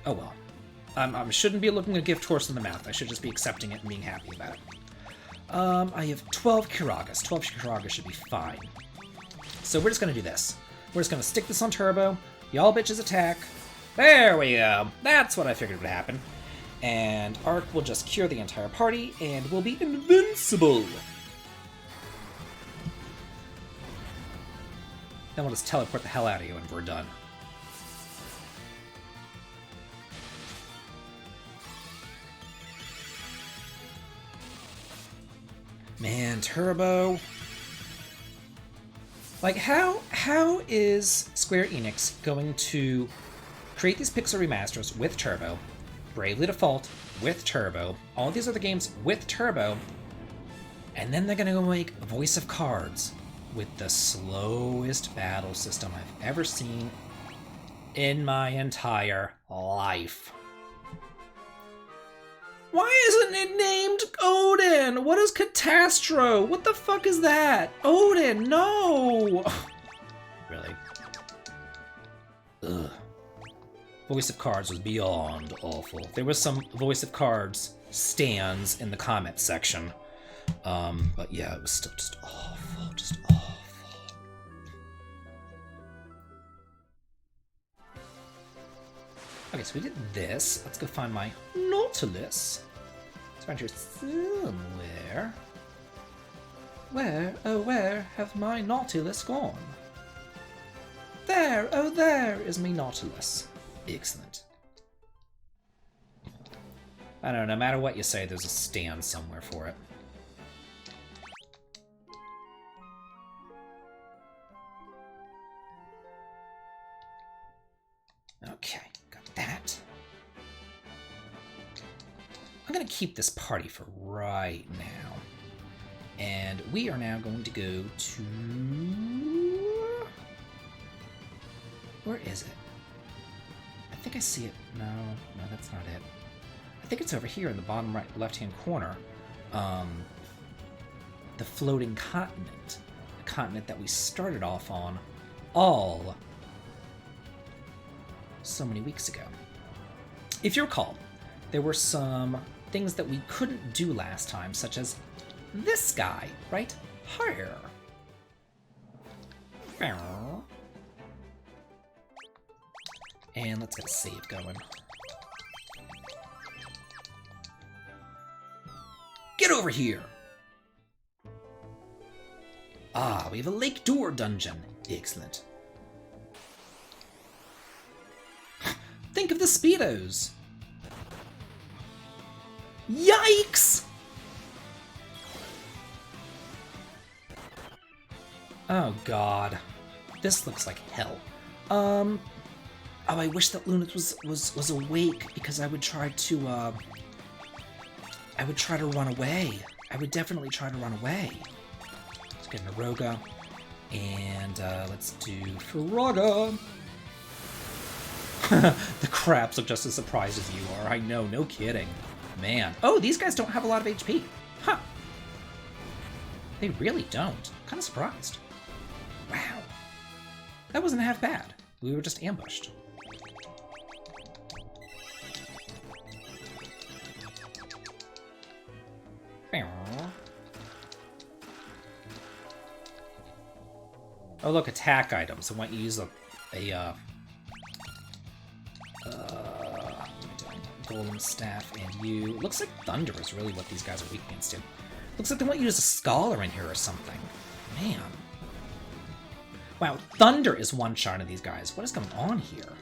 Oh well. I shouldn't be looking a gift horse in the mouth. I should just be accepting it and being happy about it. I have 12 Kiragas. 12 Kiragas should be fine. So we're just going to do this. We're just going to stick this on turbo. Y'all bitches attack. There we go. That's what I figured would happen. And Arc will just cure the entire party, and we'll be invincible. Then we'll just teleport the hell out of you, and we're done. Man, Turbo. Like, how is Square Enix going to create these Pixel remasters with Turbo, Bravely Default with Turbo, all these other games with Turbo, and then they're gonna go make Voice of Cards with the slowest battle system I've ever seen in my entire life? Why isn't it named Odin? What is Catastro? What the fuck is that? Odin, no! Really? Ugh. Voice of Cards was beyond awful. There was some Voice of Cards stands in the comment section. But yeah, it was still just awful, just awful. Okay, so we did this. Let's go find my Nautilus. It's around here somewhere. Where, oh where have my Nautilus gone? There, oh there is my Nautilus. Excellent. I don't know, no matter what you say, there's a stand somewhere for it. Okay, got that. I'm gonna keep this party for right now. And we are now going to go to... Where is it? I think I see it. No, that's not it. I think it's over here in the bottom right, left-hand corner. The floating continent. The continent that we started off on all so many weeks ago. If you recall, there were some things that we couldn't do last time, such as this guy, right here. And let's get a save going. Get over here! Ah, we have a Lake Door dungeon. Excellent. Think of the Speedos! Yikes! Oh god. This looks like hell. Oh, I wish that Lunith was awake, because I would try to run away. I would definitely try to run away. Let's get an Aroga. And let's do Faraga. The craps look just as surprised as you are. I know, no kidding. Man. Oh, these guys don't have a lot of HP. Huh. They really don't. I'm kind of surprised. Wow. That wasn't half bad. We were just ambushed. Oh look, attack items. I want you to use a golden staff, and you... Looks like thunder is really what these guys are weak against. Looks like they want you to use a scholar in here or something. Man. Wow, thunder is one-shotting these guys. What is going on here?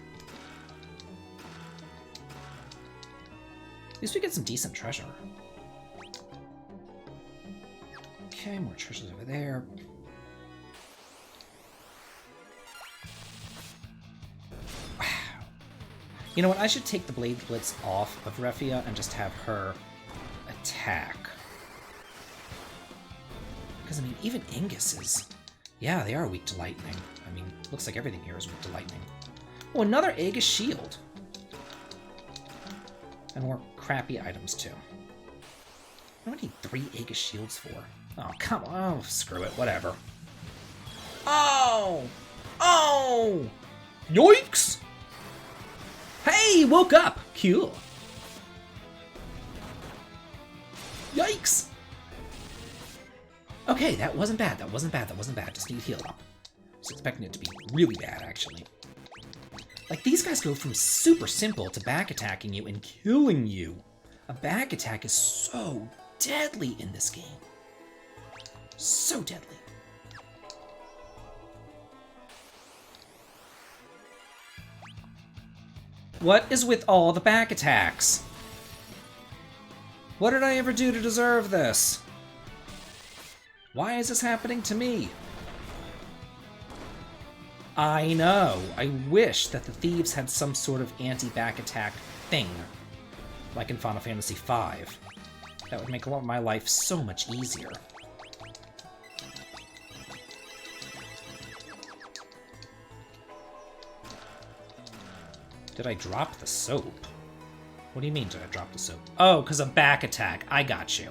At least we get some decent treasure. Okay, more treasures over there. Wow. You know what? I should take the Blade Blitz off of Refia and just have her attack. Because, I mean, even Ingus is... Yeah, they are weak to lightning. I mean, looks like everything here is weak to lightning. Oh, another Aegis shield. And more crappy items, too. What do I need 3 Aegis shields for? Oh, come on. Oh, screw it. Whatever. Oh! Oh! Yoinks! Hey, woke up! Cool. Yikes! Okay, that wasn't bad. That wasn't bad. That wasn't bad. Just need heal up. I was expecting it to be really bad, actually. Like, these guys go from super simple to back attacking you and killing you. A back attack is so deadly in this game. So deadly. What is with all the back attacks? What did I ever do to deserve this? Why is this happening to me? I know. I wish that the thieves had some sort of anti-back attack thing, like in Final Fantasy V. That would make a lot of my life so much easier. Did I drop the soap? What do you mean, did I drop the soap? Oh, because of back attack. I got you.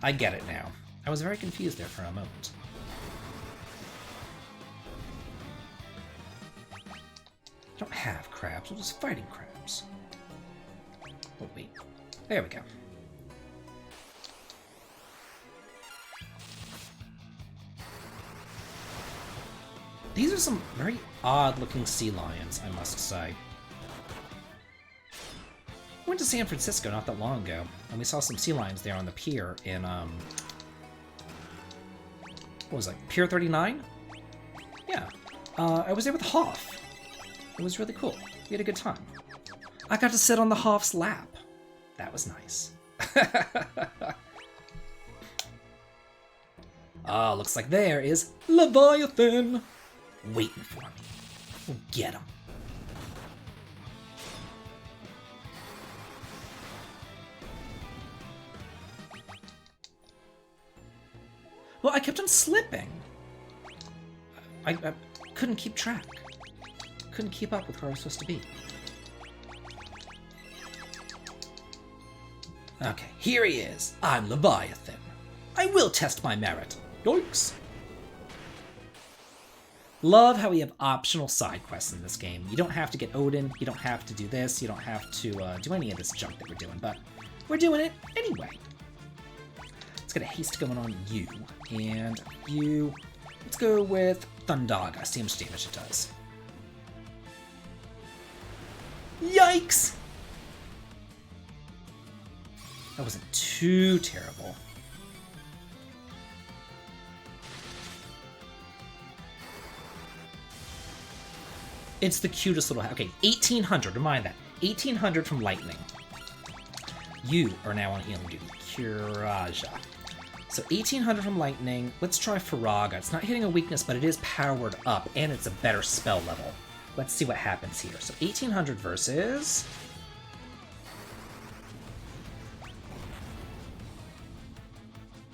I get it now. I was very confused there for a moment. I don't have crabs. We're just fighting crabs. Oh, wait. There we go. These are some very odd-looking sea lions, I must say. I went to San Francisco not that long ago, and we saw some sea lions there on the pier in, what was it, Pier 39? Yeah. I was there with Hoff. It was really cool. We had a good time. I got to sit on the Hoff's lap. That was nice. Ah, looks like there is Leviathan waiting for me. We'll get him. Well, I kept on slipping. I couldn't keep track. Couldn't keep up with where I was supposed to be. Okay, here he is. I'm Leviathan. I will test my merit. Yoinks! Love how we have optional side quests in this game. You don't have to get Odin, you don't have to do this, you don't have to do any of this junk that we're doing, but we're doing it anyway. Let's get a haste going on you, and you... Let's go with Thundaga, see how much damage it does. Yikes! That wasn't too terrible. It's the cutest little... Okay, 1800, remind that. 1800 from lightning. You are now on healing duty. Kiraja. So 1800 from lightning. Let's try Faraga. It's not hitting a weakness, but it is powered up, and it's a better spell level. Let's see what happens here. So 1800 versus...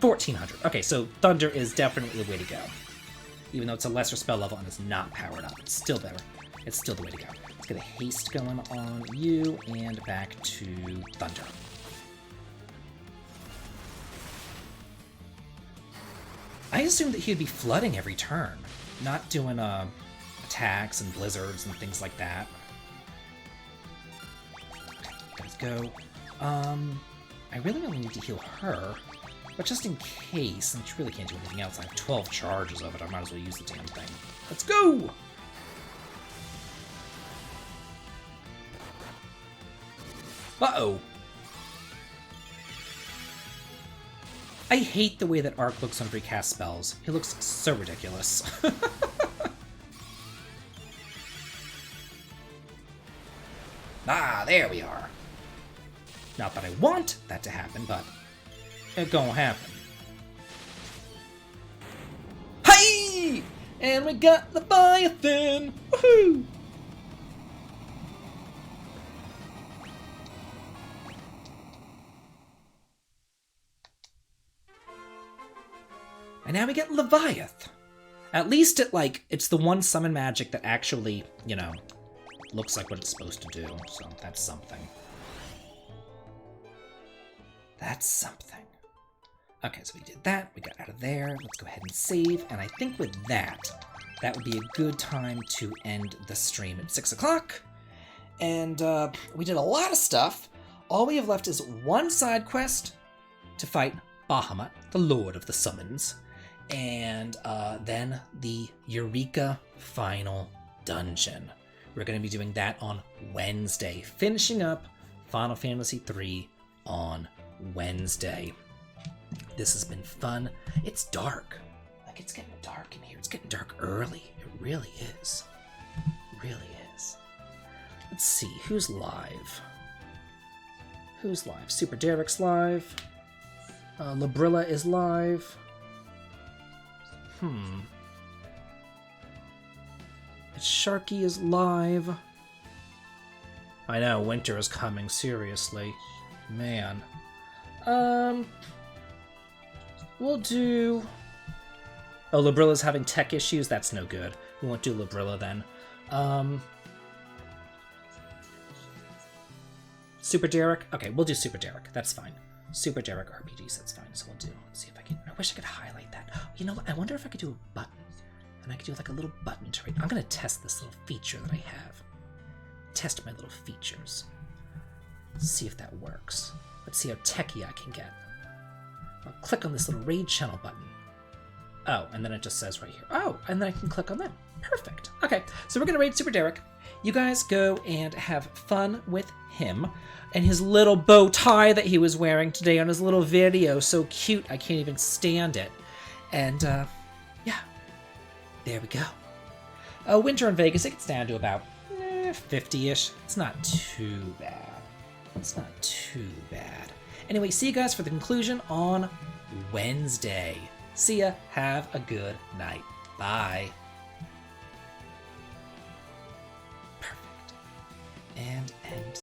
1400. Okay, so Thunder is definitely the way to go. Even though it's a lesser spell level and it's not powered up. It's still better. It's still the way to go. Let's get a haste going on you, and back to Thunder. I assumed that he'd be flooding every turn, not doing attacks and blizzards and things like that. Okay, guys, go. I really only need to heal her, but just in case, since you really can't do anything else, I have 12 charges of it, I might as well use the damn thing. Let's go! Uh-oh. I hate the way that Arc looks on recast spells. He looks so ridiculous. Ah, there we are. Not that I want that to happen, but it gonna happen. Hey! And we got Leviathan! Woohoo! And now we get Leviathan. At least it's the one summon magic that actually, looks like what it's supposed to do. So that's something. That's something. Okay, so we did that. We got out of there. Let's go ahead and save. And I think with that would be a good time to end the stream at 6 o'clock. And we did a lot of stuff. All we have left is one side quest to fight Bahamut, the Lord of the Summons. And then the Eureka Final Dungeon. We're going to be doing that on Wednesday, finishing up Final Fantasy III on Wednesday. This has been fun. It's dark. Like, it's getting dark in here. It's getting dark early. It really is. It really is. Let's see, who's live? Who's live? Super Derek's live. Labrilla is live. Sharky is live. I know, winter is coming, seriously. Man. We'll do... Oh, Labrilla's having tech issues? That's no good. We won't do Labrilla then. Super Derek? Okay, we'll do Super Derek. That's fine. Super Derek RPGs, that's fine. So we'll do... Let's see if I can... I wish I could highlight that. You know what? I wonder if I could do a button. And I could do like a little button to... I'm going to test this little feature that I have. Test my little features. Let's see if that works. Let's see how techie I can get. I'll click on this little raid channel button. Oh, and then it just says right here. Oh, and then I can click on that. Perfect. Okay, so we're going to raid Super Derek. You guys go and have fun with him and his little bow tie that he was wearing today on his little video. So cute, I can't even stand it. And, yeah, there we go. Winter in Vegas, it gets down to about 50-ish. It's not too bad. It's not too bad. Anyway, see you guys for the conclusion on Wednesday. See ya. Have a good night. Bye. Perfect. And end.